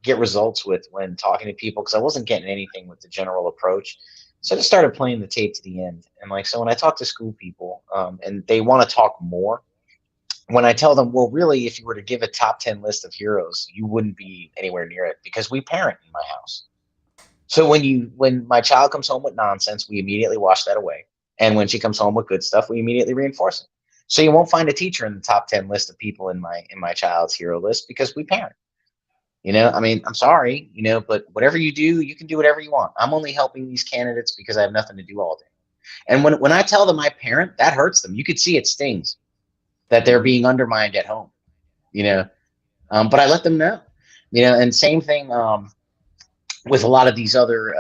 get results with when talking to people, because I wasn't getting anything with the general approach, so I just started playing the tape to the end. And so when I talk to school people, and they want to talk more, when I tell them, well, really, if you were to give a top 10 list of heroes, you wouldn't be anywhere near it because we parent in my house. So when my child comes home with nonsense, we immediately wash that away. And when she comes home with good stuff, we immediately reinforce it. So you won't find a teacher in the top 10 list of people in my child's hero list because we parent. I'm sorry, but whatever you do, you can do whatever you want. I'm only helping these candidates because I have nothing to do all day. And when I tell them I parent, that hurts them. You could see it stings that they're being undermined at home, but I let them know, and same thing with a lot of these other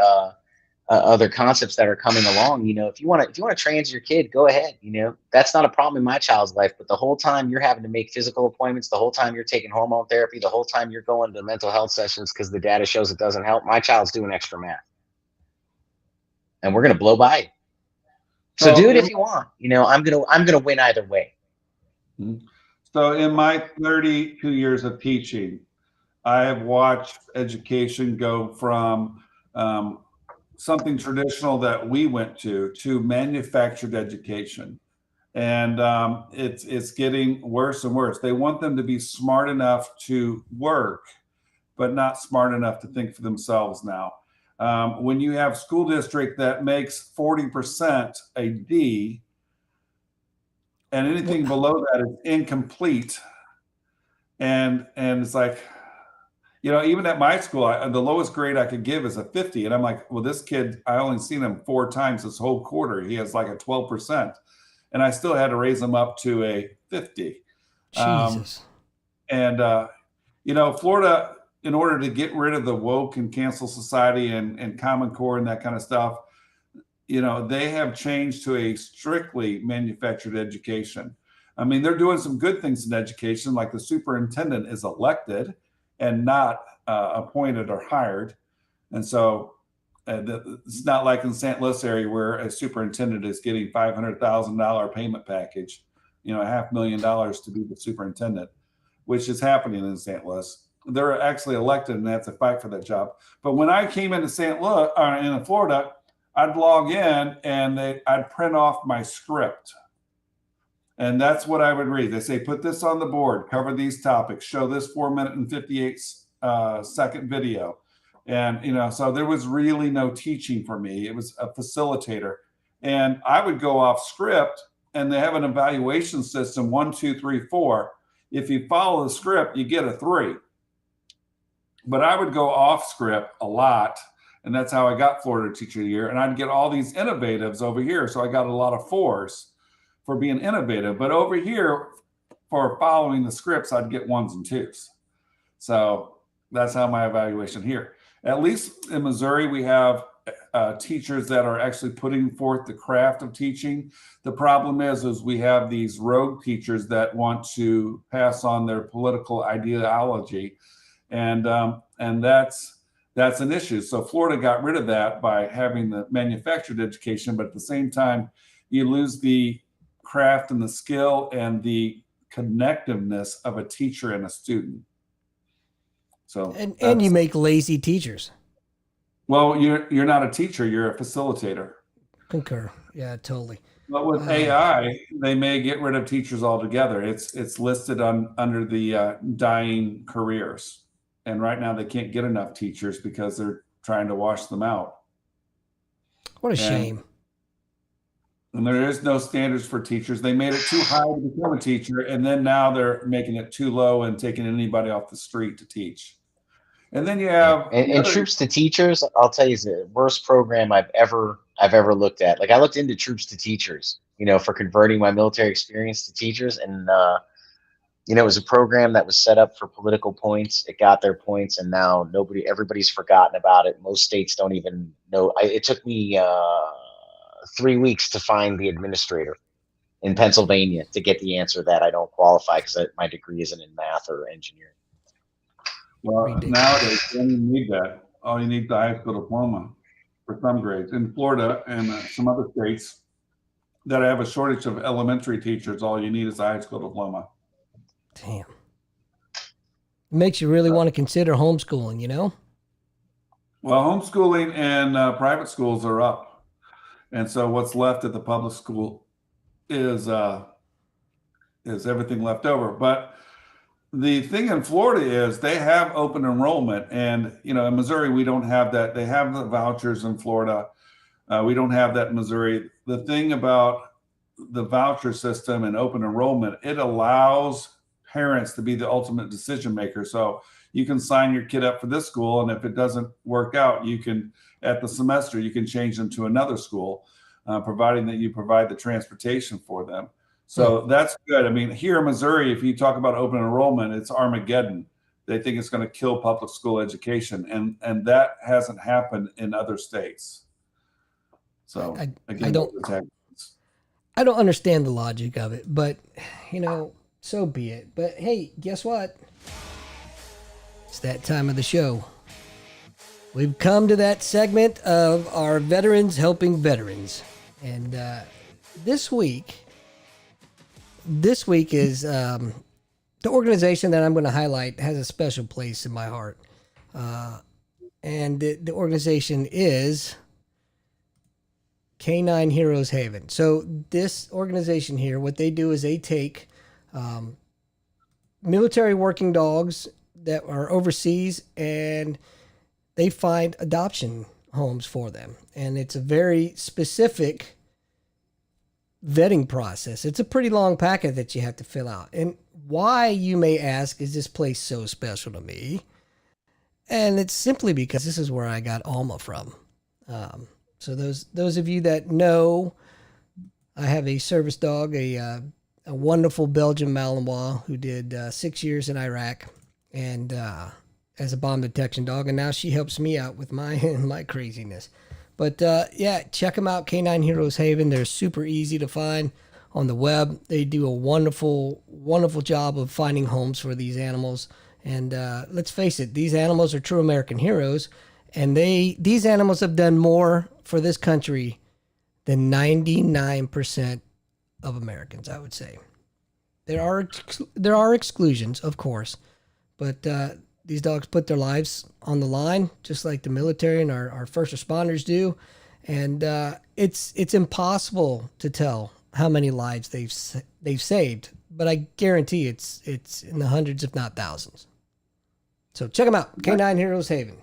concepts that are coming along. If you want to trans your kid, go ahead. That's not a problem in my child's life. But the whole time you're having to make physical appointments, the whole time you're taking hormone therapy, the whole time you're going to mental health sessions because the data shows it doesn't help, my child's doing extra math, and we're gonna blow by you. So do it if you want. I'm gonna win either way. So in my 32 years of teaching, I have watched education go from something traditional that we went to manufactured education. and it's getting worse and worse. They want them to be smart enough to work, but not smart enough to think for themselves now. When you have school district that makes 40% a D, and anything below that is incomplete, and it's like, even at my school, the lowest grade I could give is a 50, and I'm like, well, this kid, I only seen him 4 times this whole quarter. He has like a 12%, and I still had to raise him up to a 50. Jesus. Florida, in order to get rid of the woke and cancel society and Common Core and that kind of stuff, they have changed to a strictly manufactured education. I mean, they're doing some good things in education, like the superintendent is elected and not appointed or hired. And so it's not like in the St. Louis area where a superintendent is getting $500,000 payment package, $500,000 to be the superintendent, which is happening in St. Louis. They're actually elected and they have to fight for that job. But when I came into St. Louis, in Florida, I'd log in and I'd print off my script. And that's what I would read. They say, put this on the board, cover these topics, show this 4 minute and 58 second video. And, so there was really no teaching for me. It was a facilitator. And I would go off script, and they have an evaluation system, 1, 2, 3, 4. If you follow the script, you get a 3. But I would go off script a lot. And that's how I got Florida Teacher of the Year. And I'd get all these innovatives over here. So I got a lot of 4s for being innovative. But over here, for following the scripts, I'd get 1s and 2s. So that's how my evaluation here. At least in Missouri, we have teachers that are actually putting forth the craft of teaching. The problem is we have these rogue teachers that want to pass on their political ideology. And that's an issue. So Florida got rid of that by having the manufactured education, but at the same time, you lose the craft and the skill and the connectiveness of a teacher and a student. So and you make lazy teachers. Well, you're not a teacher, you're a facilitator. Concur. Yeah, totally. But with AI, they may get rid of teachers altogether. It's listed under the dying careers. And right now they can't get enough teachers because they're trying to wash them out. What a shame. And there is no standards for teachers. They made it too high to become a teacher, and then now they're making it too low and taking anybody off the street to teach. And then you have and Troops to Teachers, I'll tell you, is the worst program I've ever looked at. Like, I looked into Troops to Teachers, for converting my military experience to teachers, and it was a program that was set up for political points. It got their points, and now everybody's forgotten about it. Most states don't even know. It took me 3 weeks to find the administrator in Pennsylvania to get the answer that I don't qualify because my degree isn't in math or engineering. Well, nowadays, you don't even need that. All you need is the high school diploma for some grades. In Florida and some other states that have a shortage of elementary teachers, all you need is a high school diploma. Damn. It makes you really want to consider homeschooling, Well, homeschooling and private schools are up. And so what's left at the public school is everything left over. But the thing in Florida is they have open enrollment, and in Missouri we don't have that. They have the vouchers in Florida. We don't have that in Missouri. The thing about the voucher system and open enrollment, it allows parents to be the ultimate decision maker. So you can sign your kid up for this school, and if it doesn't work out, you can, at the semester, you can change them to another school, providing that you provide the transportation for them. So that's good. I mean, here in Missouri, if you talk about open enrollment, it's Armageddon. They think it's going to kill public school education, and that hasn't happened in other states. So again, I don't understand the logic of it, but so be it. But hey, guess what? It's that time of the show. We've come to that segment of our veterans helping veterans, and this week is the organization that I'm going to highlight has a special place in my heart. And the organization is Canine Heroes Haven. So this organization here, what they do is they take military working dogs that are overseas and they find adoption homes for them. And it's a very specific vetting process. It's a pretty long packet that you have to fill out. And why, you may ask, is this place so special to me? And it's simply because this is where I got Alma from. So those of you that know, I have a service dog, a wonderful Belgian Malinois who did 6 years in Iraq and as a bomb detection dog, and now she helps me out with my craziness. But yeah, check them out, Canine Heroes Haven. They're super easy to find on the web. They do a wonderful, wonderful job of finding homes for these animals. And let's face it, these animals are true American heroes, and these animals have done more for this country than 99% of Americans, I would say. There are exclusions, of course, but these dogs put their lives on the line, just like the military and our first responders do. And it's impossible to tell how many lives they've saved, but I guarantee it's in the hundreds, if not thousands. So check them out, Canine Heroes Haven.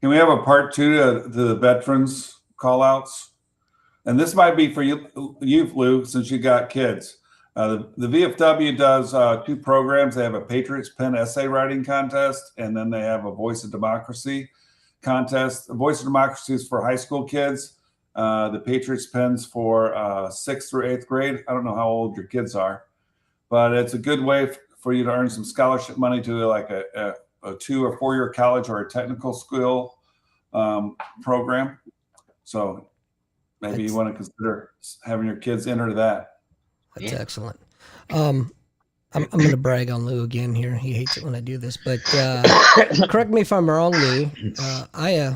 Can we have a part 2 to the veterans call outs? And this might be for you, Lou, since you got kids. The VFW does 2 programs. They have a Patriots Pen essay writing contest, and then they have a Voice of Democracy contest. The Voice of Democracy is for high school kids. The Patriots Pen's for 6th through 8th grade. I don't know how old your kids are, but it's a good way for you to earn some scholarship money to like a 2 or 4 year college or a technical school program. So maybe you want to consider having your kids enter that. That's excellent. I'm going to brag on Lou again here. He hates it when I do this, but correct me if I'm wrong, Lou. Aya,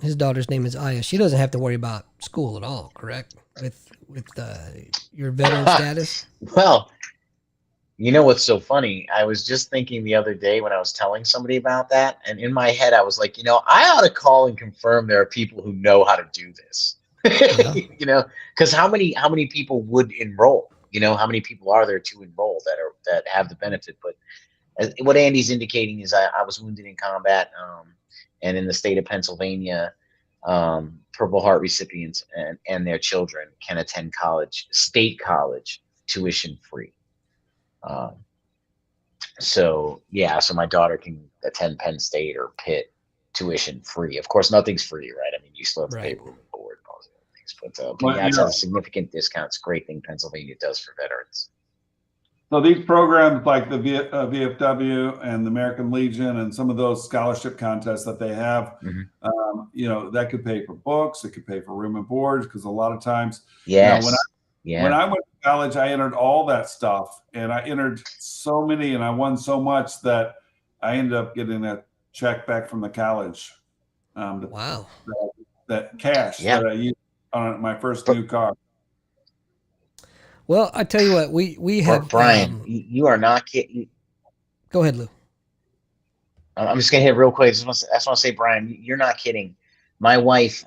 his daughter's name is Aya. She doesn't have to worry about school at all, correct? With your veteran status. Well, you know what's so funny? I was just thinking the other day when I was telling somebody about that, and in my head I was like, I ought to call and confirm there are people who know how to do this. Yeah. Because how many people would enroll? How many people are there to enroll that have the benefit? But what Andy's indicating is I was wounded in combat, and in the state of Pennsylvania, Purple Heart recipients and their children can attend state college, tuition free. So my daughter can attend Penn State or Pitt tuition free. Of course, nothing's free, right? I mean, you still have to pay room and board and all those other things. But yeah, it's a significant discount. It's a great thing Pennsylvania does for veterans. So these programs like the VFW and the American Legion and some of those scholarship contests that they have, that could pay for books, it could pay for room and board, because a lot of times, when I went to college, I entered all that stuff, and I entered so many, and I won so much that I ended up getting a check back from the college. Wow. That cash that I used on my first new car. Well, I tell you what, we have Bryan. You are not kidding. Go ahead, Lou. I'm just gonna hit real quick. I just want to say, Bryan, you're not kidding. My wife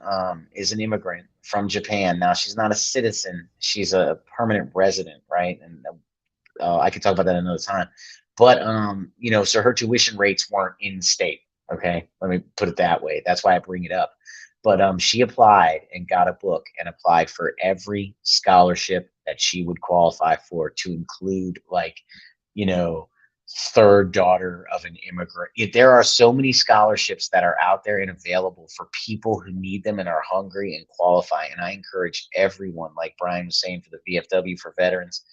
is an immigrant from Japan. Now, she's not a citizen; she's a permanent resident, right? And I could talk about that another time. But so her tuition rates weren't in state. Okay, let me put it that way. That's why I bring it up. But she applied and got a book and applied for every scholarship that she would qualify for, to include third daughter of an immigrant. There are so many scholarships that are out there and available for people who need them and are hungry and qualify. And I encourage everyone, like Bryan was saying, for the VFW for veterans,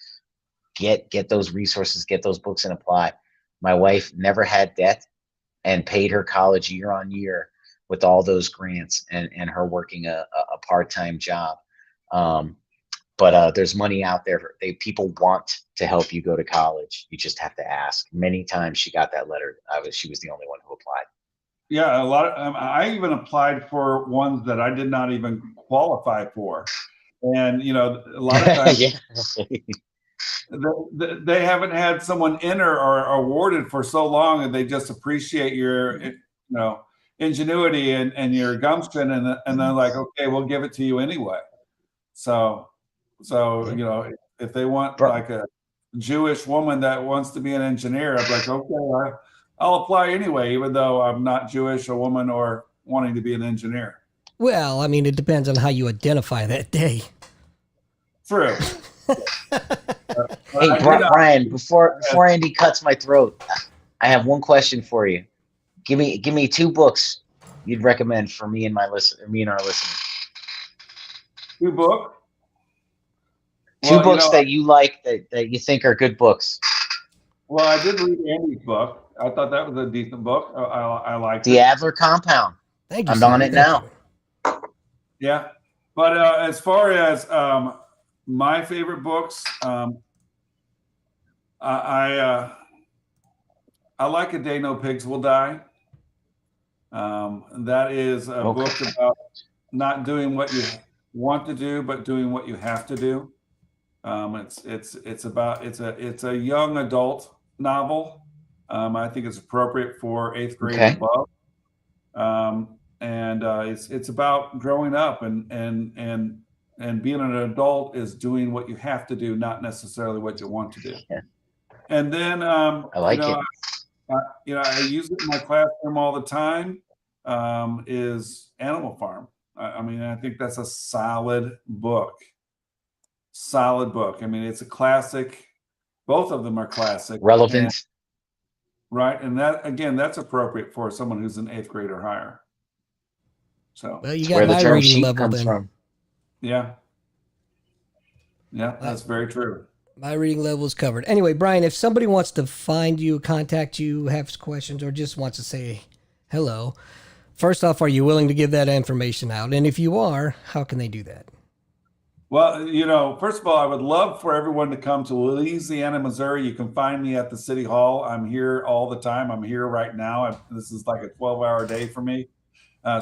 get those resources, get those books and apply. My wife never had debt and paid her college year on year with all those grants and her working a part-time job. But there's money out there. People want to help you go to college. You just have to ask. Many times she got that letter. She was the only one who applied. Yeah, a lot. I even applied for ones that I did not even qualify for. And, a lot of times they haven't had someone enter or awarded for so long, and they just appreciate your, ingenuity and your gumption, and they're like, okay, we'll give it to you anyway. So you know, if they want like a Jewish woman that wants to be an engineer, I'm like, okay, I'll apply anyway, even though I'm not Jewish, a woman, or wanting to be an engineer. Well, I mean, it depends on how you identify that day. True. Hey, Bryan, before Andy cuts my throat, I have one question for you. Give me 2 books you'd recommend for me and our listeners. 2 books. 2 books that you like that you think are good books. Well, I did read Andy's book. I thought that was a decent book. I liked The it. Adler Compound. Thank you. I'm sir. on it now. Yeah, but as far as my favorite books, I like A Day No Pigs Will Die. That is a book about not doing what you want to do, but doing what you have to do. It's a young adult novel. I think it's appropriate for 8th grade and above. It's about growing up and being an adult is doing what you have to do, not necessarily what you want to do. Yeah. And then I like it. I use it in my classroom all the time. Is Animal Farm. I mean, I think that's a solid book. Solid book. I mean, it's a classic. Both of them are classic. Relevant. Right. And that, again, that's appropriate for someone who's an 8th grade or higher. So well, you got my reading level then. From. Yeah. Yeah, that's very true. My reading level is covered. Anyway, Bryan, if somebody wants to find you, contact you, have questions, or just wants to say hello, first off, are you willing to give that information out? And if you are, how can they do that? Well, you know, first of all, I would love for everyone to come to Louisiana, Missouri. You can find me at the City Hall. I'm here all the time. I'm here right now. This is like a 12-hour day for me.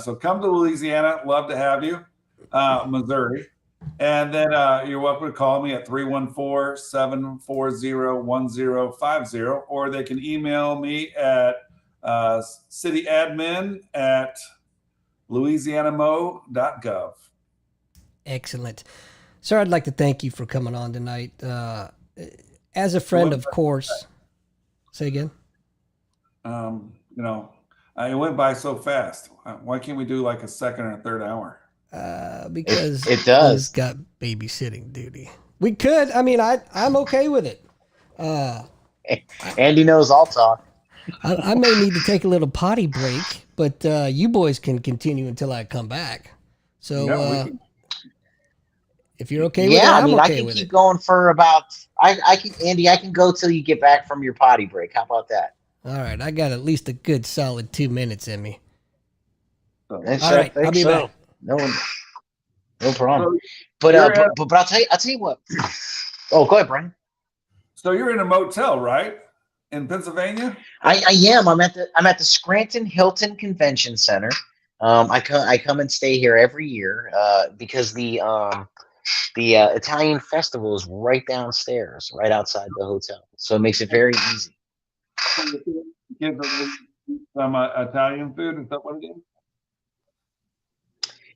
So come to Louisiana. Love to have you. Missouri. And then you're welcome to call me at 314-740-1050, or they can email me at cityadmin@louisianamo.gov. Excellent. Sir, I'd like to thank you for coming on tonight. As a friend, of course. Say again? You know, it went by so fast. Why can't we do like a second or third hour? Because it does. He's got babysitting duty. We could. I mean, I'm okay with it. Andy knows I'll talk. I may need to take a little potty break, but you boys can continue until I come back. So if you're okay with it, I'm okay with it. I can keep going for about. Andy, I can go till you get back from your potty break. How about that? All right, I got at least a good solid 2 minutes in me. All right, I'll be back. No problem. But I'll tell you what. Oh, go ahead, Bryan. So you're in a motel, right, in Pennsylvania? I am. I'm at the Scranton Hilton Convention Center. I come and stay here every year because the Italian festival is right downstairs, right outside the hotel. So it makes it very easy. Give some Italian food. Is that what it is?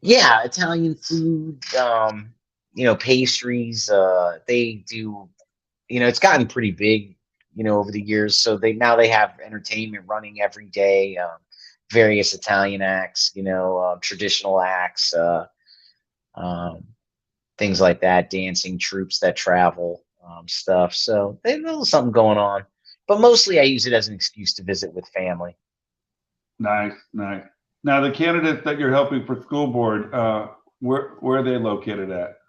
Yeah, Italian food. Pastries. They do. It's gotten pretty big. Over the years. So they have entertainment running every day. Various Italian acts. Traditional acts. Things like that. Dancing troupes that travel. Stuff. So there's a little something going on. But mostly I use it as an excuse to visit with family. Nice. Now, the candidates that you're helping for school board, where are they located at?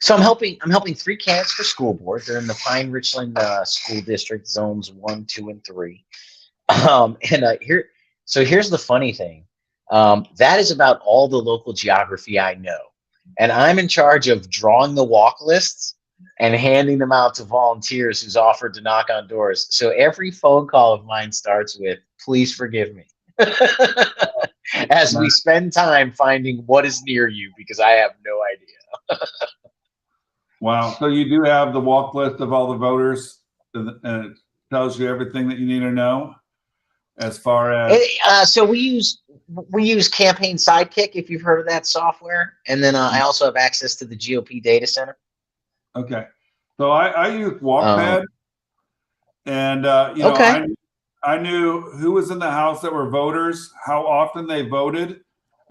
So I'm helping 3 candidates for school board. They're in the Pine Richland School District, zones 1, 2, and 3. Here's the funny thing. That is about all the local geography I know. And I'm in charge of drawing the walk lists and handing them out to volunteers who's offered to knock on doors. So every phone call of mine starts with, "Please forgive me," as we spend time finding what is near you, because I have no idea. Wow. So you do have the walk list of all the voters, and it tells you everything that you need to know. as far as So we use Campaign Sidekick, if you've heard of that software, and then I also have access to the GOP data center. okay. So I use Walkpad, and Okay. I knew who was in the house that were voters, how often they voted.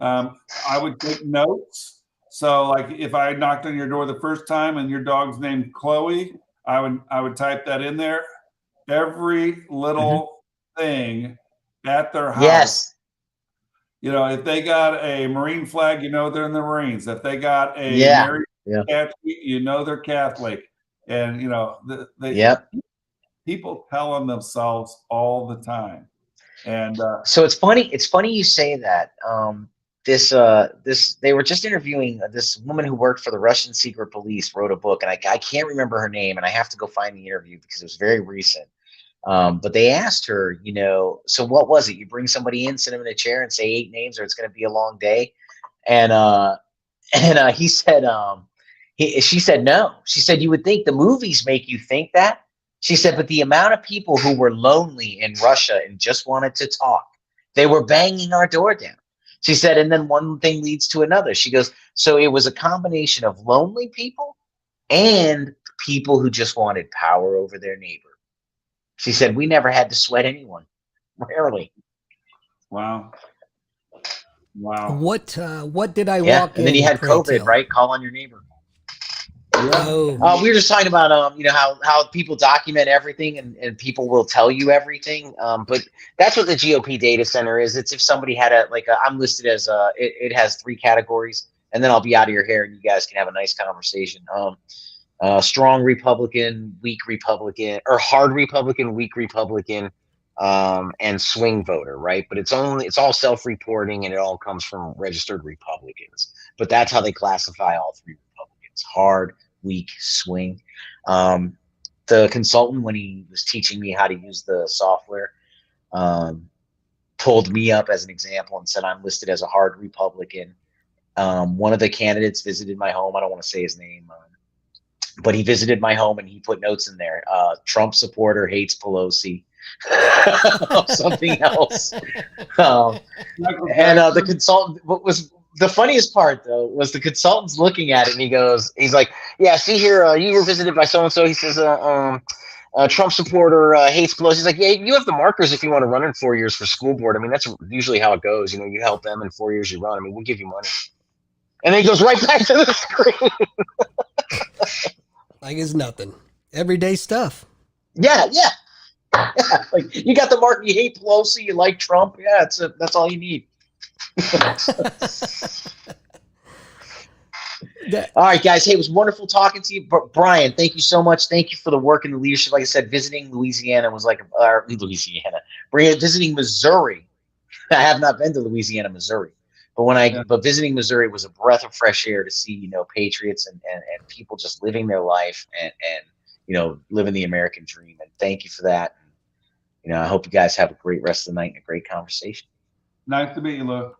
I would take notes. So like if I knocked on your door the first time and your dog's named Chloe, I would type that in there. Every little thing at their house. Yes. If they got a Marine flag, they're in the Marines. If they got a Yeah. Mary Catholic, they're Catholic. And Yep. people tell on themselves all the time. And So it's funny. It's funny you say that. They were just interviewing this woman who worked for the Russian secret police, wrote a book, and I can't remember her name, and I have to go find the interview because it was very recent. But they asked her, so what was it? You bring somebody in, sit them in a chair, and say 8 names, or it's going to be a long day. And he said, she said no. She said, you would think the movies make you think that. She said, but the amount of people who were lonely in Russia and just wanted to talk, they were banging our door down. She said, and then one thing leads to another. She goes, so it was a combination of lonely people and people who just wanted power over their neighbor. She said, we never had to sweat anyone. Rarely. wow. What did I Yeah. walk in? And then you had pray COVID, tell? right? Call on your neighbor. Oh, We were just talking about how people document everything and people will tell you everything. But that's what the GOP data center is. It's if somebody had I'm listed as it has 3 categories, and then I'll be out of your hair and you guys can have a nice conversation. Strong Republican, weak Republican, or hard Republican, weak Republican, and swing voter, right? But it's all self-reporting and it all comes from registered Republicans. But that's how they classify all 3 Republicans: hard, weak, swing. The consultant, when he was teaching me how to use the software, pulled me up as an example and said I'm listed as a hard Republican. One of the candidates visited my home. I don't want to say his name, but he visited my home and he put notes in there. Trump supporter, hates Pelosi. Something else. And the consultant, what was the funniest part though, was the consultant's looking at it and he's like, yeah, see here, you were visited by so-and-so. He says, Trump supporter, hates Pelosi. He's like, yeah, you have the markers if you want to run in 4 years for school board. I mean, that's usually how it goes. You help them in 4 years you run. I mean, we'll give you money. And then he goes right back to the screen. like it's nothing. Everyday stuff. Yeah. Like you got the marker, you hate Pelosi, you like Trump. Yeah, that's all you need. All right, guys. Hey, it was wonderful talking to you. Bryan, thank you so much. Thank you for the work and the leadership. Like I said, visiting Louisiana was visiting Missouri. I have not been to Louisiana, Missouri. But visiting Missouri was a breath of fresh air to see, patriots and people just living their life and living the American dream. And thank you for that. I hope you guys have a great rest of the night and a great conversation. Nice to meet you, Lou.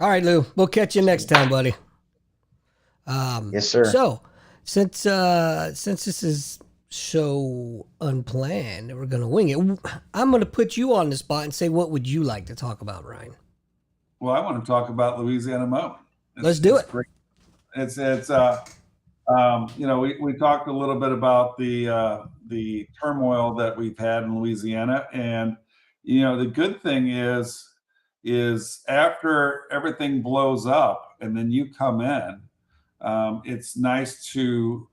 All right, Lou. We'll catch you next time, buddy. Yes, sir. So, since this is so unplanned, we're gonna wing it. I'm gonna put you on the spot and say, what would you like to talk about, Ryan? Well, I want to talk about Louisiana Mo. Let's do it. Great. It's we talked a little bit about the turmoil that we've had in Louisiana, and the good thing is after everything blows up and then you come in, it's nice to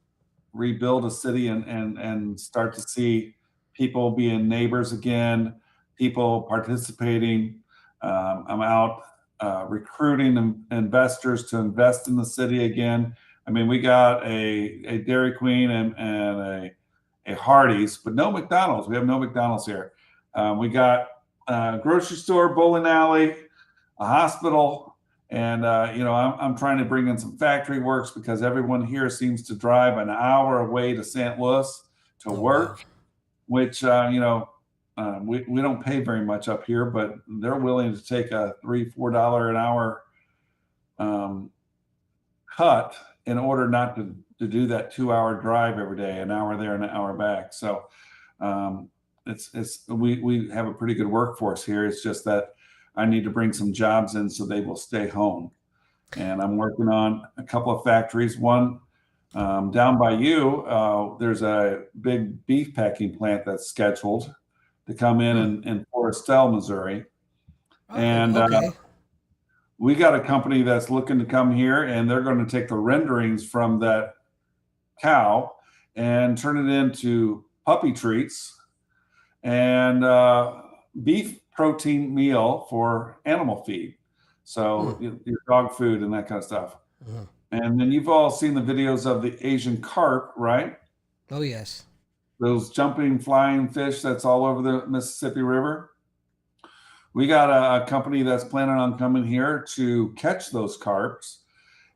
rebuild a city and start to see people being neighbors again, people participating. I'm out recruiting investors to invest in the city again. I mean, we got a Dairy Queen and a Hardee's, but no McDonald's. We have no McDonald's here. We got a grocery store, bowling alley, a hospital, and I'm trying to bring in some factory works because everyone here seems to drive an hour away to St. Louis to work, which we don't pay very much up here, but they're willing to take a $3-4 an hour cut in order not to do that 2-hour drive every day, an hour there and an hour back. So we have a pretty good workforce here. It's just that I need to bring some jobs in so they will stay home. And I'm working on a couple of factories. One down by you, there's a big beef packing plant that's scheduled to come in Forestville, Missouri. And okay. we got a company that's looking to come here, and they're going to take the renderings from that cow and turn it into puppy treats and beef protein meal for animal feed. So your dog food and that kind of stuff. And then you've all seen the videos of the Asian carp, right? Oh, yes. Those jumping, flying fish that's all over the Mississippi River. We got a company that's planning on coming here to catch those carps.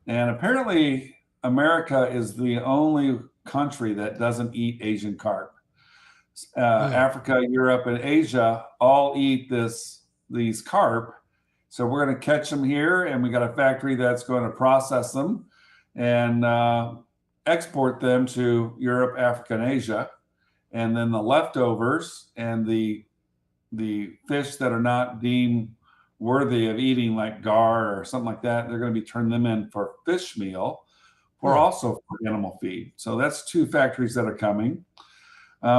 And apparently America is the only country that doesn't eat Asian carp. Africa, Europe, and Asia all eat these carp. So we're going to catch them here, and we got a factory that's going to process them and export them to Europe, Africa, and Asia. And then the leftovers and the fish that are not deemed worthy of eating, like gar or something like that, they're going to be turning them in for fish meal or also for animal feed. So that's two factories that are coming.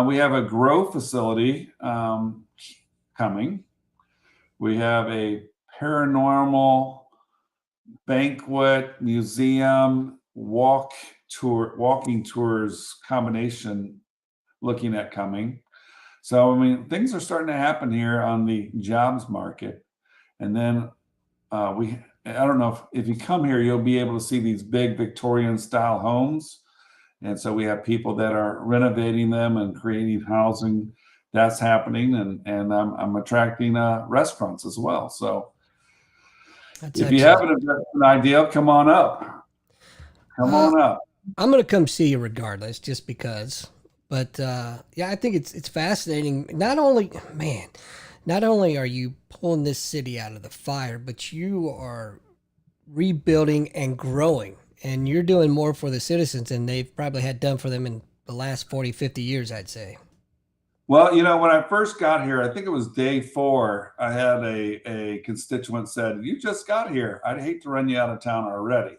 We have a grow facility coming. We have a paranormal banquet museum walking tours combination looking at coming. So, I mean, things are starting to happen here on the jobs market. And then I don't know if you come here, you'll be able to see these big Victorian style homes. And so we have people that are renovating them and creating housing. That's happening. And I'm attracting restaurants as well. So if you have an investment idea, come on up. Come on up. I'm going to come see you regardless, just because. But yeah, I think it's fascinating. Not only are you pulling this city out of the fire, but you are rebuilding and growing. And you're doing more for the citizens than they've probably had done for them in the last 40, 50 years, I'd say. Well, when I first got here, I think it was day 4, I had a constituent said, "You just got here. I'd hate to run you out of town already."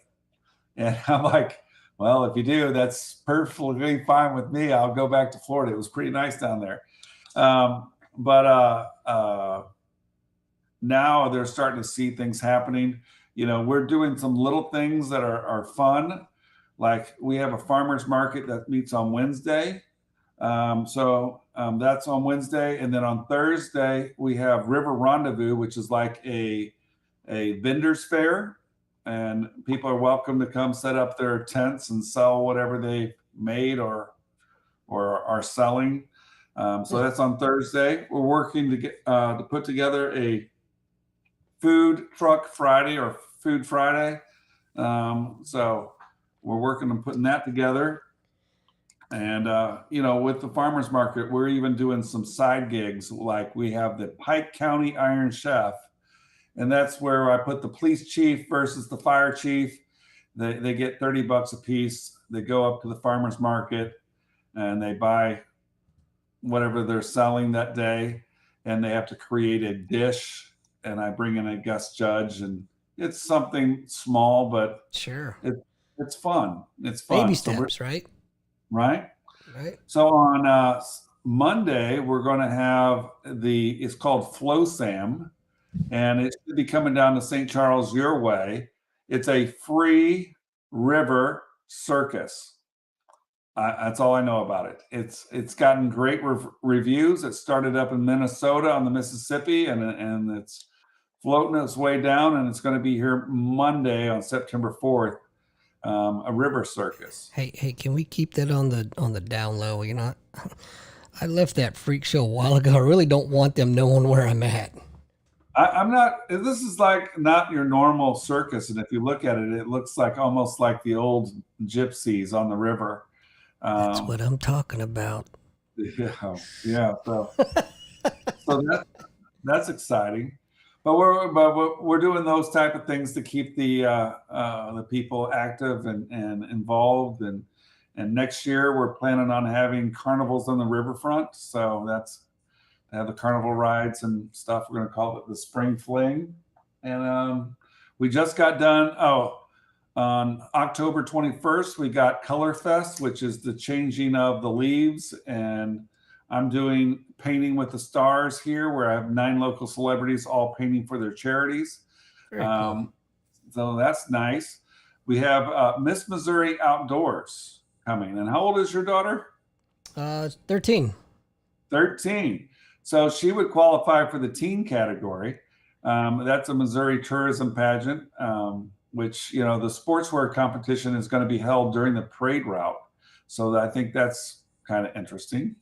And I'm like, well, if you do, that's perfectly fine with me. I'll go back to Florida. It was pretty nice down there. But now they're starting to see things happening. We're doing some little things that are fun. Like we have a farmer's market that meets on Wednesday. So that's on Wednesday. And then on Thursday, we have River Rendezvous, which is like a vendor's fair. And people are welcome to come set up their tents and sell whatever they made or are selling. So that's on Thursday. We're working to get to put together a food truck Friday or Food Friday. So we're working on putting that together. And with the farmers market, we're even doing some side gigs. Like we have the Pike County Iron Chef. And that's where I put the police chief versus the fire chief. They get $30 a piece. They go up to the farmer's market and they buy whatever they're selling that day. And they have to create a dish. And I bring in a guest judge. And it's something small, but sure, it's fun. It's fun. Baby steps, right? Right. Right. So on Monday, we're going to have it's called Flow Sam. And it should be coming down to St. Charles your way. It's a free river circus. That's all I know about it. It's gotten great reviews. It started up in Minnesota on the Mississippi, and it's floating its way down, and it's going to be here Monday on September 4th. A river circus. Hey, can we keep that on the down low? I left that freak show a while ago. I really don't want them knowing where I'm at. I'm not. This is like not your normal circus, and if you look at it, it looks like almost like the old gypsies on the river. That's what I'm talking about. Yeah. So that's exciting. But we're doing those type of things to keep the people active and involved. And next year we're planning on having carnivals on the riverfront. So have the carnival rides and stuff. We're going to call it the Spring Fling. And we just got done. On October 21st, we got Color Fest, which is the changing of the leaves. And I'm doing Painting with the Stars here, where I have 9 local celebrities all painting for their charities. Very cool. So that's nice. We have Miss Missouri Outdoors coming. And how old is your daughter? 13. 13. So she would qualify for the teen category. That's a Missouri tourism pageant, which, the sportswear competition is going to be held during the parade route. So I think that's kind of interesting.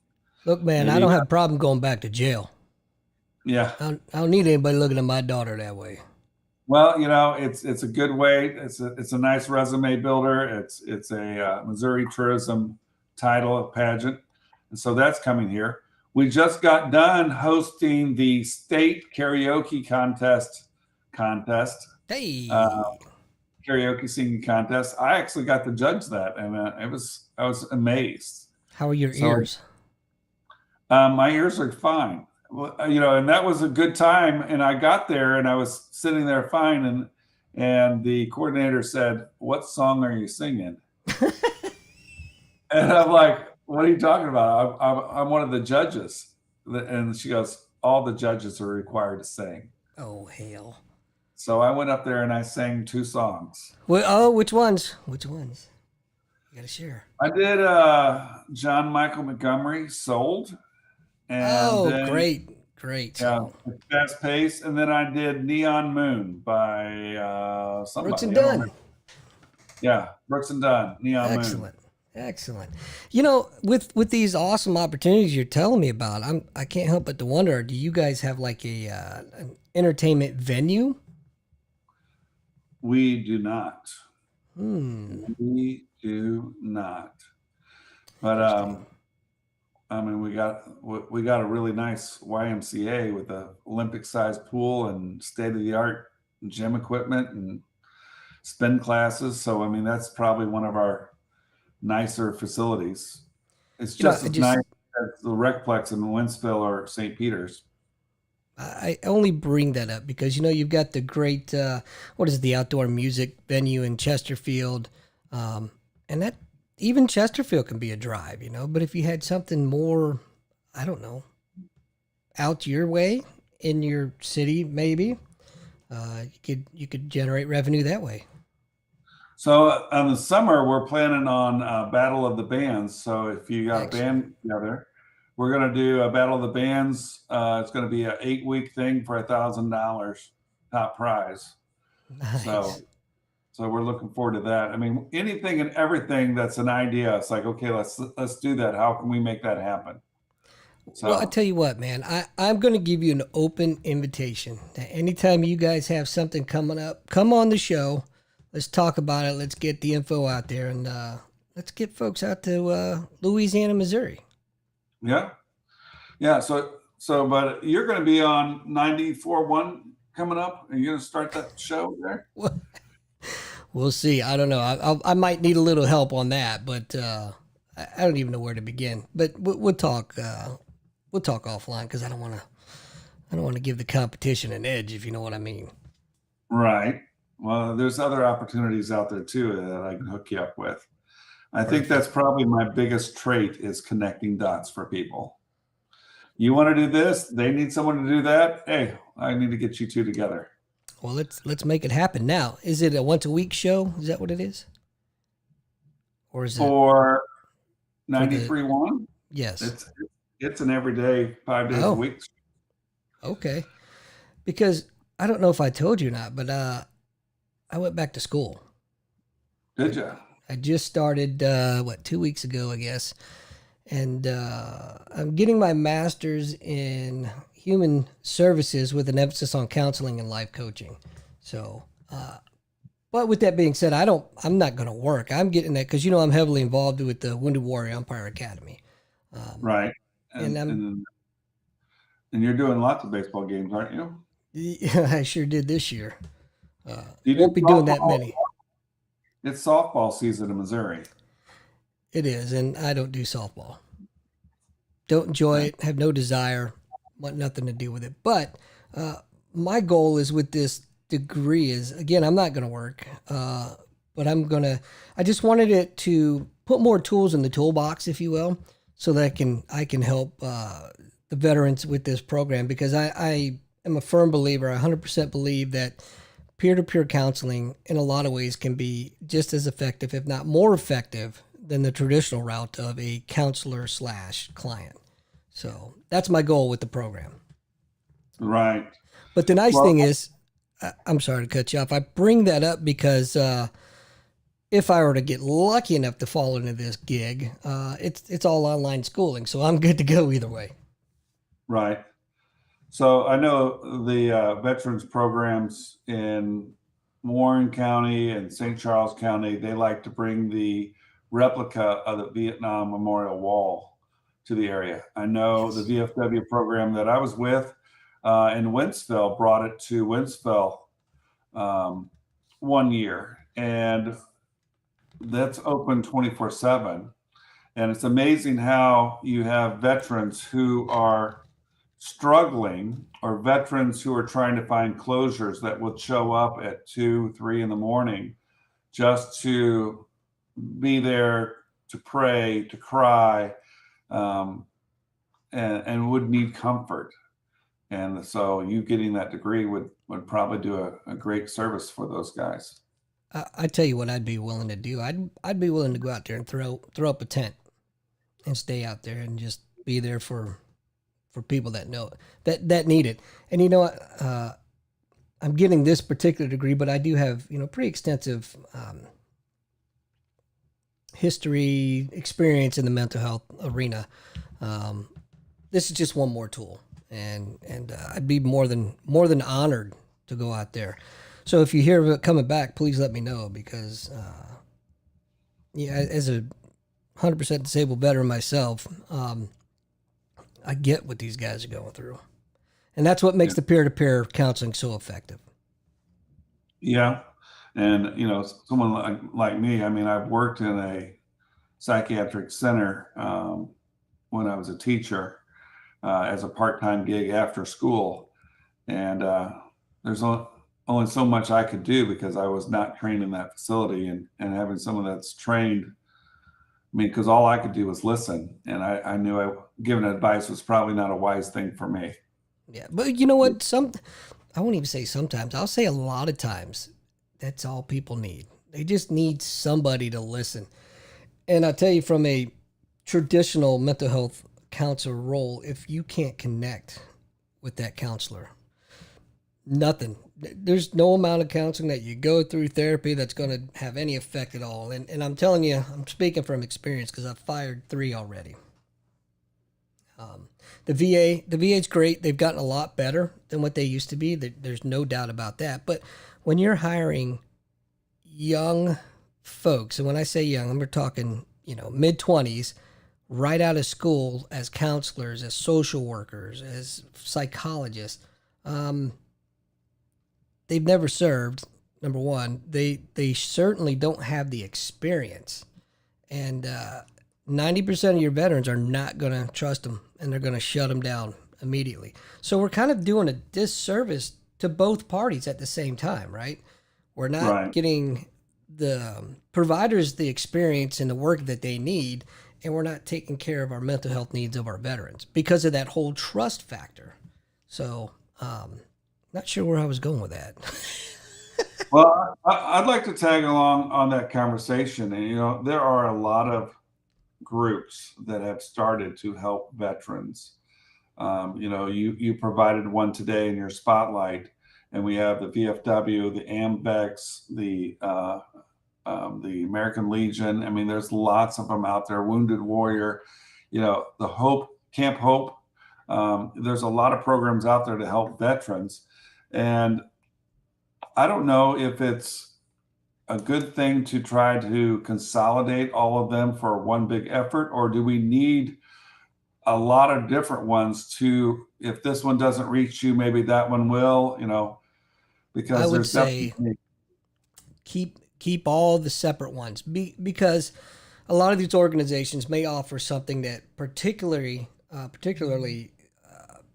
Look, man, I don't have a problem going back to jail. Yeah. I don't need anybody looking at my daughter that way. Well, it's a good way. It's a nice resume builder. It's a Missouri tourism title pageant. And so that's coming here. We just got done hosting the state karaoke contest. Hey. Karaoke singing contest. I actually got to judge that, and I was amazed. How are your ears? My ears are fine. Well, and that was a good time. And I got there, and I was sitting there fine, and the coordinator said, "What song are you singing?" And I'm like, "What are you talking about? I'm one of the judges." And she goes, "All the judges are required to sing." Oh, hell. So I went up there and I sang 2 songs. Well, which ones? Which ones? You got to share. I did John Michael Montgomery, Sold. And then, great. Yeah, Fast Pace. And then I did Neon Moon by somebody. Brooks and Dunn. Yeah, Brooks and Dunn, Neon Moon. Excellent. With these awesome opportunities you're telling me about, I can't help but to wonder, do you guys have like an entertainment venue? We do not. We do not. But we got a really nice YMCA with a Olympic-sized pool and state-of-the-art gym equipment and spin classes. So that's probably one of our nicer facilities. It's just as nice as the Recplex in Wentzville or St. Peter's. I only bring that up because you've got the great the outdoor music venue in Chesterfield, and that even Chesterfield can be a drive, But if you had something more, I don't know, out your way in your city, maybe you could generate revenue that way. So in the summer, we're planning on Battle of the Bands. So if you got a band together, we're going to do a Battle of the Bands. It's going to be an 8-week thing for $1,000 top prize. Nice. So we're looking forward to that. Anything and everything that's an idea. It's like, okay, let's do that. How can we make that happen? So, well, I tell you what, man, I'm going to give you an open invitation. Anytime you guys have something coming up, come on the show. Let's talk about it. Let's get the info out there, and let's get folks out to Louisiana, Missouri. Yeah. So, but you're going to be on 94.1 coming up. Are you going to start that show there? We'll see. I don't know. I might need a little help on that, but I don't even know where to begin. But we'll talk. We'll talk offline because I don't want to give the competition an edge, if you know what I mean. Right. Well, there's other opportunities out there too that I can hook you up with. I think that's probably my biggest trait is connecting dots for people. You want to do this? They need someone to do that. Hey, I need to get you 2 together. Well, let's make it happen now. Is it a once a week show? Is that what it is? Or is for 93.1? Yes. It's an everyday 5 days a week. Okay. Because I don't know if I told you or not, but I went back to school. Did you? I just started 2 weeks ago, I guess. And I'm getting my master's in human services with an emphasis on counseling and life coaching. So, but with that being said, I'm not going to work. I'm getting that because, I'm heavily involved with the Wounded Warrior Umpire Academy. Right. And you're doing lots of baseball games, aren't you? Yeah, I sure did this year. You won't be doing that many. It's softball season in Missouri. It is, and I don't do softball. Don't enjoy it. Have no desire. want nothing to do with it. But my goal is with this degree is, again, I'm not going to work, but I just wanted it to put more tools in the toolbox, if you will, so that I can help the veterans with this program, because I am a firm believer, I 100% believe that peer-to-peer counseling in a lot of ways can be just as effective, if not more effective, than the traditional route of a counselor / client. So that's my goal with the program. Right. But the nice Well, thing is, I'm sorry to cut you off. I bring that up because if I were to get lucky enough to fall into this gig, it's all online schooling, so I'm good to go either way. right. So I know the veterans programs in Warren County and St. Charles County, they like to bring the replica of the Vietnam Memorial Wall to the area. I know Yes. the VFW program that I was with in Wentzville brought it to Wentzville one year, and that's open 24/7. And it's amazing how you have veterans who are struggling, or veterans who are trying to find closures, that would show up at 2, 3 in the morning just to be there, to pray, to cry, um, and would need comfort. And so you getting that degree would probably do a great service for those guys. I tell you what, I'd be willing to do. I'd be willing to go out there and throw up a tent and stay out there and just be there for people that know that need it. And you know what? I'm getting this particular degree, but I do have pretty extensive history experience in the mental health arena. This is just one more tool, and I'd be more than honored to go out there. So if you hear of it coming back, please let me know, because as a 100% disabled veteran myself, I get what these guys are going through, and that's what makes the peer-to-peer counseling so effective. Yeah. And, someone like me, I mean, I've worked in a psychiatric center when I was a teacher as a part-time gig after school. And there's only so much I could do because I was not trained in that facility, and having someone that's trained, I mean, because all I could do was listen. And I knew giving advice was probably not a wise thing for me. Yeah. But you know what? I won't even say sometimes. I'll say a lot of times that's all people need. They just need somebody to listen. And I tell you, from a traditional mental health counselor role, if you can't connect with that counselor, nothing. There's no amount of counseling that you go through, therapy, that's going to have any effect at all. And I'm telling you, I'm speaking from experience, because I've fired 3 already. The VA's great. They've gotten a lot better than what they used to be. There's no doubt about that. But when you're hiring young folks, and when I say young, I'm talking, mid-20s, right out of school, as counselors, as social workers, as psychologists, they've never served. Number one, they certainly don't have the experience, and 90% of your veterans are not going to trust them, and they're going to shut them down immediately. So we're kind of doing a disservice to both parties at the same time, right? We're not getting the providers the experience and the work that they need, and we're not taking care of our mental health needs of our veterans because of that whole trust factor. So, not sure where I was going with that. Well, I'd like to tag along on that conversation. And, there are a lot of groups that have started to help veterans. You provided one today in your spotlight, and we have the VFW, the AMVEX, the American Legion. I mean, there's lots of them out there. Wounded Warrior, the Camp Hope. There's a lot of programs out there to help veterans, and I don't know if it's a good thing to try to consolidate all of them for one big effort, or do we need a lot of different ones to, if this one doesn't reach you, maybe that one will, because I would there's say definitely keep all the separate ones, because a lot of these organizations may offer something that particularly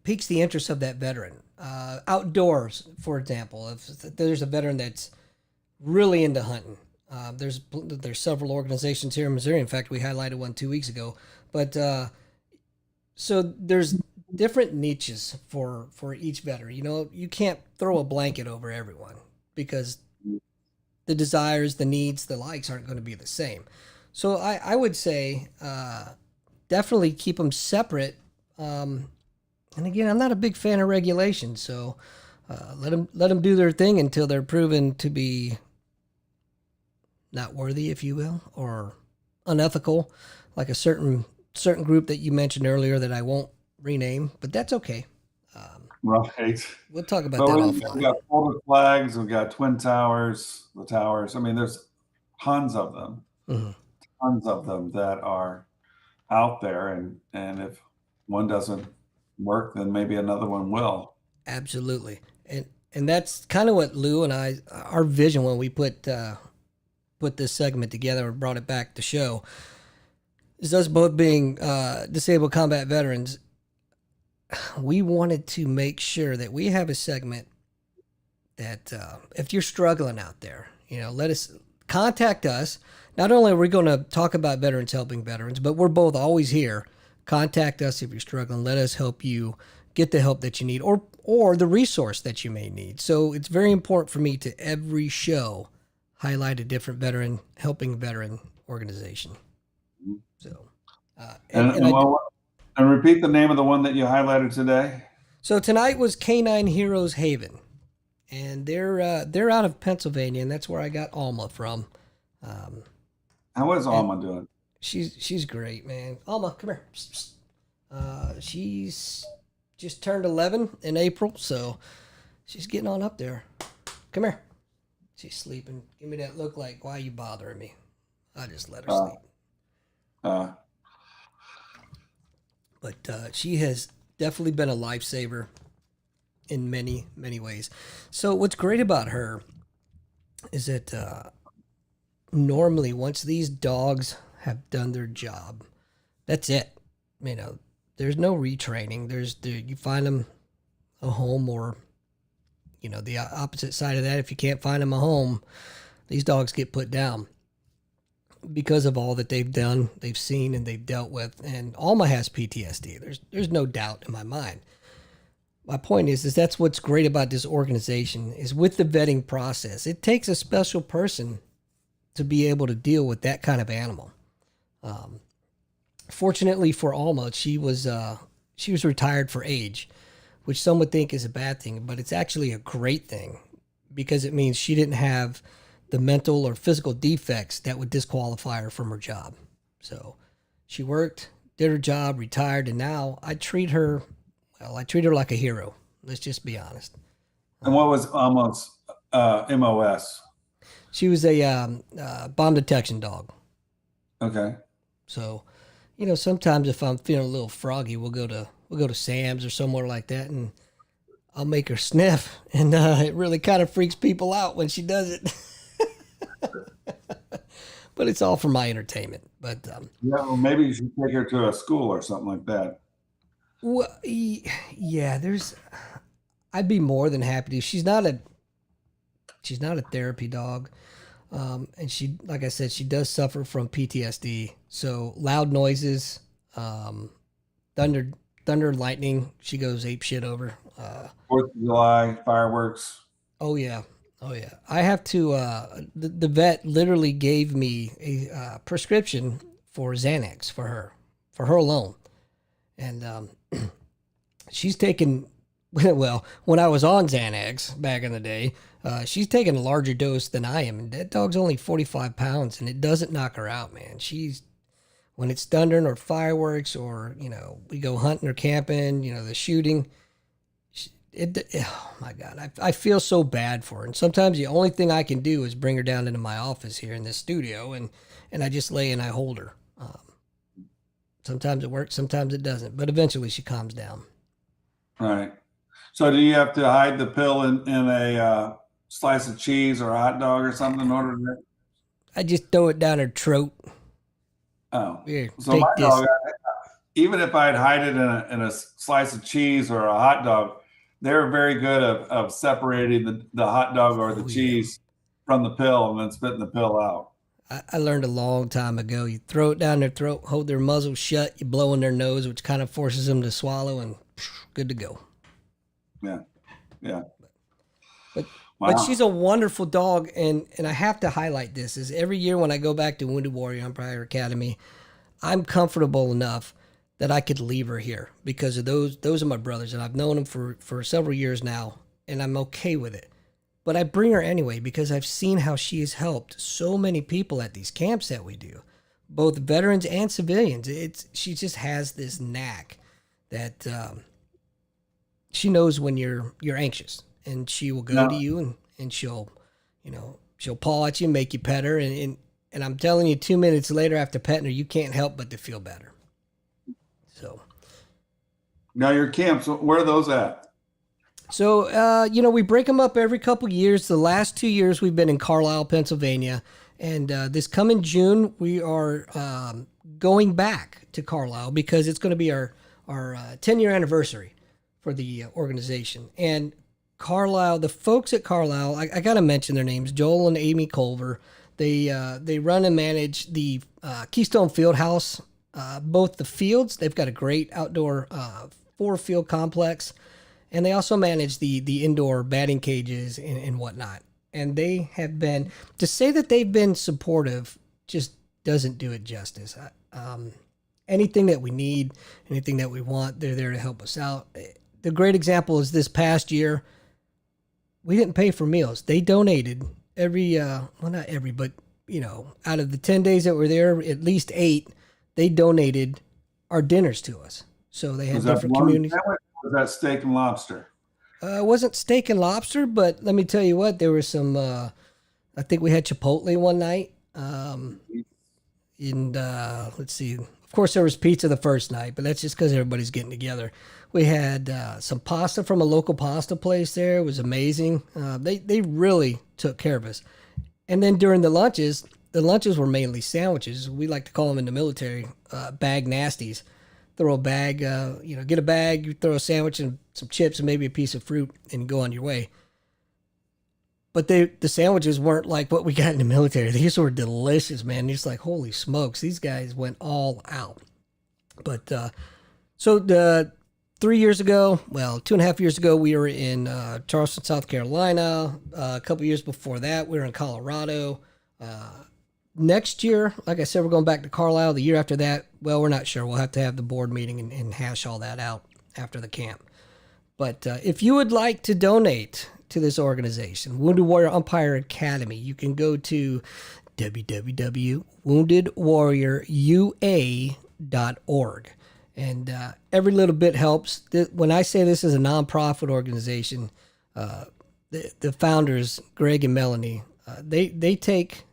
piques the interest of that veteran. Outdoors, for example, if there's a veteran that's really into hunting, there's several organizations here in Missouri. In fact, we highlighted one 2 weeks ago. But so there's different niches for each veteran. You know, you can't throw a blanket over everyone because the desires, the needs, the likes aren't going to be the same. So I would say definitely keep them separate. And again, I'm not a big fan of regulation, so let them do their thing until they're proven to be not worthy, if you will, or unethical, like a certain group that you mentioned earlier that I won't rename, but that's okay. Right. We'll talk about But that we offline. got folded flags, we've got twin towers, the towers. I mean, there's tons of them, Mhm. tons of them that are out there, and if one doesn't work, then maybe another one will. Absolutely, and that's kind of what Lou and I, our vision when we put this segment together and brought it back to show, is us both being disabled combat veterans. We wanted to make sure that we have a segment that if you're struggling out there, you know, let us contact us. Not only are we going to talk about veterans helping veterans, but we're both always here. Contact us if you're struggling. Let us help you get the help that you need or the resource that you may need. So it's very important for me to every show highlight a different veteran helping veteran organization. So And repeat the name of the one that you highlighted today. so tonight was Canine Heroes Haven, and they're out of Pennsylvania, and that's where I got Alma from. How is Alma doing? She's great, man. Alma, come here. She's just turned 11 in April, so she's getting on up there. Come here. She's sleeping. Give me that look like, why are you bothering me? I just let her sleep. But she has definitely been a lifesaver in many, many ways. So what's great about her is that normally once these dogs have done their job, that's it. You know, there's no retraining. You find them a home, or you know, the opposite side of that, if you can't find them a home, these dogs get put down because of all that they've done, they've seen, and they've dealt with. And Alma has PTSD. There's no doubt in my mind. My point is that's what's great about this organization is with the vetting process. It takes a special person to be able to deal with that kind of animal. Fortunately for Alma, she was retired for age, which some would think is a bad thing, but it's actually a great thing because it means she didn't have the mental or physical defects that would disqualify her from her job. So she worked, did her job, retired, and now I treat her like a hero. Let's just be honest. And what was Alma's MOS? She was a bomb detection dog. Okay. So, you know, sometimes if I'm feeling a little froggy, we'll go to Sam's or somewhere like that, and I'll make her sniff, and it really kind of freaks people out when she does it. But it's all for my entertainment. But yeah, well, maybe you should take her to a school or something like that. Well, yeah, I'd be more than happy to. She's not a therapy dog. And she, like I said, she does suffer from PTSD. So loud noises, thunder, lightning, she goes ape shit over. 4th of July, fireworks. Oh yeah. I have to, the vet literally gave me a prescription for Xanax for her alone. And, she's taken, well, when I was on Xanax back in the day, she's taken a larger dose than I am. And that dog's only 45 pounds and it doesn't knock her out, man. When it's thundering or fireworks or, you know, we go hunting or camping, you know, the shooting, oh my God, I feel so bad for her. And sometimes the only thing I can do is bring her down into my office here in this studio and I just lay and I hold her. Sometimes it works, sometimes it doesn't, but eventually she calms down. Right. So do you have to hide the pill in a slice of cheese or a hot dog or something in order to? I just throw it down her throat. Oh, Here, so take my this. dog, even if I'd hide it in a slice of cheese or a hot dog, they're very good of separating the hot dog or the cheese from the pill and then spitting the pill out. I learned a long time ago. You throw it down their throat, hold their muzzle shut, you blow in their nose, which kind of forces them to swallow, and good to go. Yeah, yeah. But Wow. but she's a wonderful dog, and I have to highlight this is every year when I go back to Wounded Warrior Umpire Academy, I'm comfortable enough that I could leave her here because of those are my brothers, and I've known them for several years now, and I'm okay with it. But I bring her anyway because I've seen how she has helped so many people at these camps that we do, both veterans and civilians. She just has this knack that she knows when you're anxious, and she will go to you and she'll paw at you, make you pet her, and I'm telling you, 2 minutes later after petting her, you can't help but to feel better. So now your camps, where are those at? So, we break them up every couple years. The last 2 years we've been in Carlisle, Pennsylvania. And this coming June, we are going back to Carlisle because it's going to be our 10-year anniversary for the organization. And Carlisle, the folks at Carlisle, I got to mention their names, Joel and Amy Culver. They run and manage the Keystone Fieldhouse, both the fields. They've got a great outdoor 4-field complex. And they also manage the indoor batting cages and whatnot. And they have been, to say that they've been supportive just doesn't do it justice. Anything that we need, anything that we want, they're there to help us out. The great example is this past year, we didn't pay for meals. They donated not every, but, out of the 10 days that were there, at least 8, they donated our dinners to us. So they had different communities. Was that steak and lobster? It wasn't steak and lobster, but let me tell you what, there was some, I think we had Chipotle one night. Let's see, of course there was pizza the first night, but that's just because everybody's getting together. We had some pasta from a local pasta place there. It was amazing. They really took care of us. And then during the lunches were mainly sandwiches. We like to call them in the military bag nasties. Throw a bag, get a bag, you throw a sandwich and some chips and maybe a piece of fruit and go on your way. But the sandwiches weren't like what we got in the military. These were delicious, man. Just like, holy smokes, these guys went all out. But so 3 years ago, 2.5 years ago, we were in Charleston, South Carolina. A couple years before that, we were in Colorado. Next year, like I said, we're going back to Carlisle. The year after that, we're not sure. We'll have to have the board meeting and hash all that out after the camp. But if you would like to donate to this organization, Wounded Warrior Umpire Academy, you can go to www.woundedwarriorua.org. And every little bit helps. When I say this is a nonprofit organization, the founders, Greg and Melanie, they take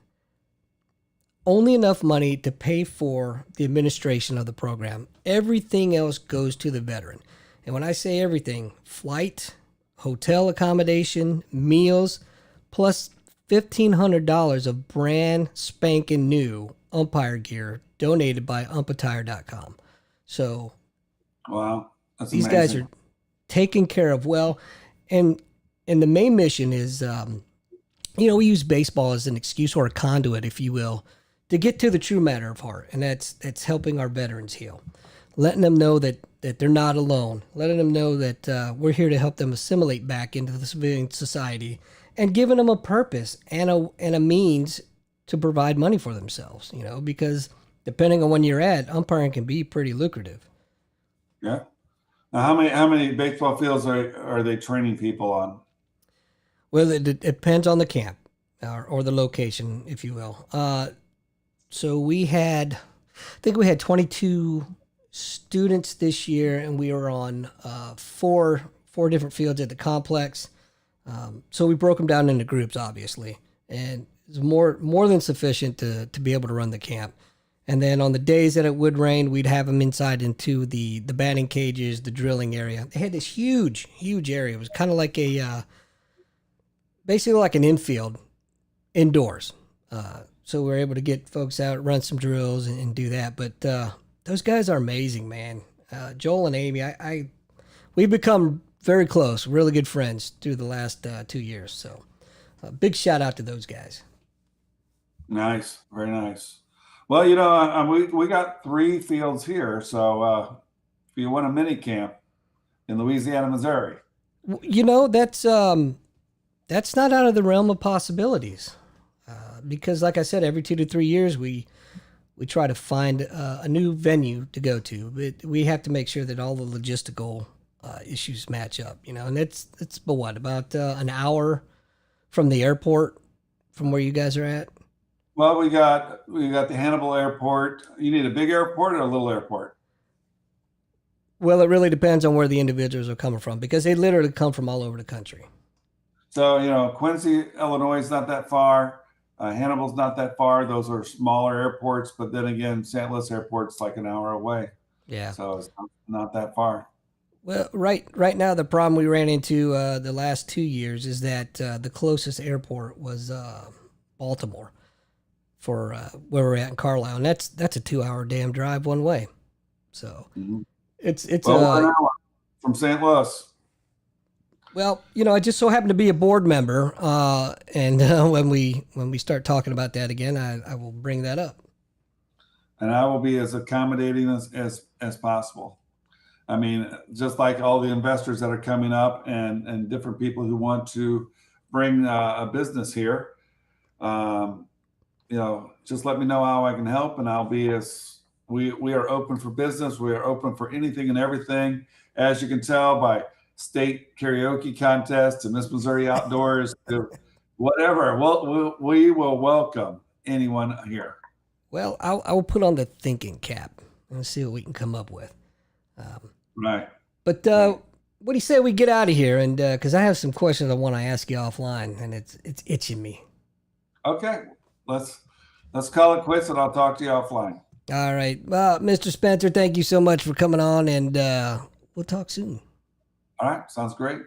only enough money to pay for the administration of the program. Everything else goes to the veteran. And when I say everything, flight, hotel accommodation, meals, plus $1,500 of brand spanking new umpire gear donated by umpattire.com. So wow, that's these amazing. guys are taken care of well. And the main mission is, we use baseball as an excuse or a conduit, if you will, to get to the true matter of heart, and that's helping our veterans heal, letting them know that they're not alone, letting them know that we're here to help them assimilate back into the civilian society, and giving them a purpose and a means to provide money for themselves. Because depending on when you're at, umpiring can be pretty lucrative. Yeah. Now, how many baseball fields are they training people on? Well, it depends on the camp or the location, if you will. So I think we had 22 students this year, and we were on four different fields at the complex. So we broke them down into groups, obviously, and it's more than sufficient to be able to run the camp. And then on the days that it would rain, we'd have them inside into the batting cages, the drilling area. They had this huge area. It was kind of like basically like an infield indoors. So we were able to get folks out, run some drills, and do that. But those guys are amazing, man. Joel and Amy, we've become very close, really good friends through the last 2 years. So, big shout out to those guys. Nice, very nice. Well, we got 3 fields here, so if you want a mini camp in Louisiana, Missouri, That's not out of the realm of possibilities, because, like I said, every 2 to 3 years we try to find a new venue to go to, but we have to make sure that all the logistical issues match up. And it's about an hour from the airport, from where you guys are at. well, we got the Hannibal Airport. You need a big airport or a little airport? Well, it really depends on where the individuals are coming from, because they literally come from all over the country. So, Quincy, Illinois is not that far. Hannibal's not that far. Those are smaller airports, but then again, St. Louis Airport's like an hour away. Yeah. So it's not that far. Well, right now, the problem we ran into the last 2 years is that the closest airport was Baltimore for where we're at in Carlisle, and that's a 2-hour damn drive one way. So it's Well, 1 hour from St. Louis. Well, I just so happen to be a board member, and when we start talking about that again, I will bring that up. And I will be as accommodating as possible. I mean, just like all the investors that are coming up and different people who want to bring a business here, just let me know how I can help, and I'll be we are open for business. We are open for anything and everything, as you can tell by state karaoke contest to Miss Missouri Outdoors to whatever. We will welcome anyone here. Well, I will put on the thinking cap and see what we can come up with. Right. But what do you say we get out of here? And because I have some questions I want to ask you offline, and it's itching me. Okay, let's call it quits, and I'll talk to you offline. All right. Well, Mr. Spenser, thank you so much for coming on, and we'll talk soon. All right, sounds great.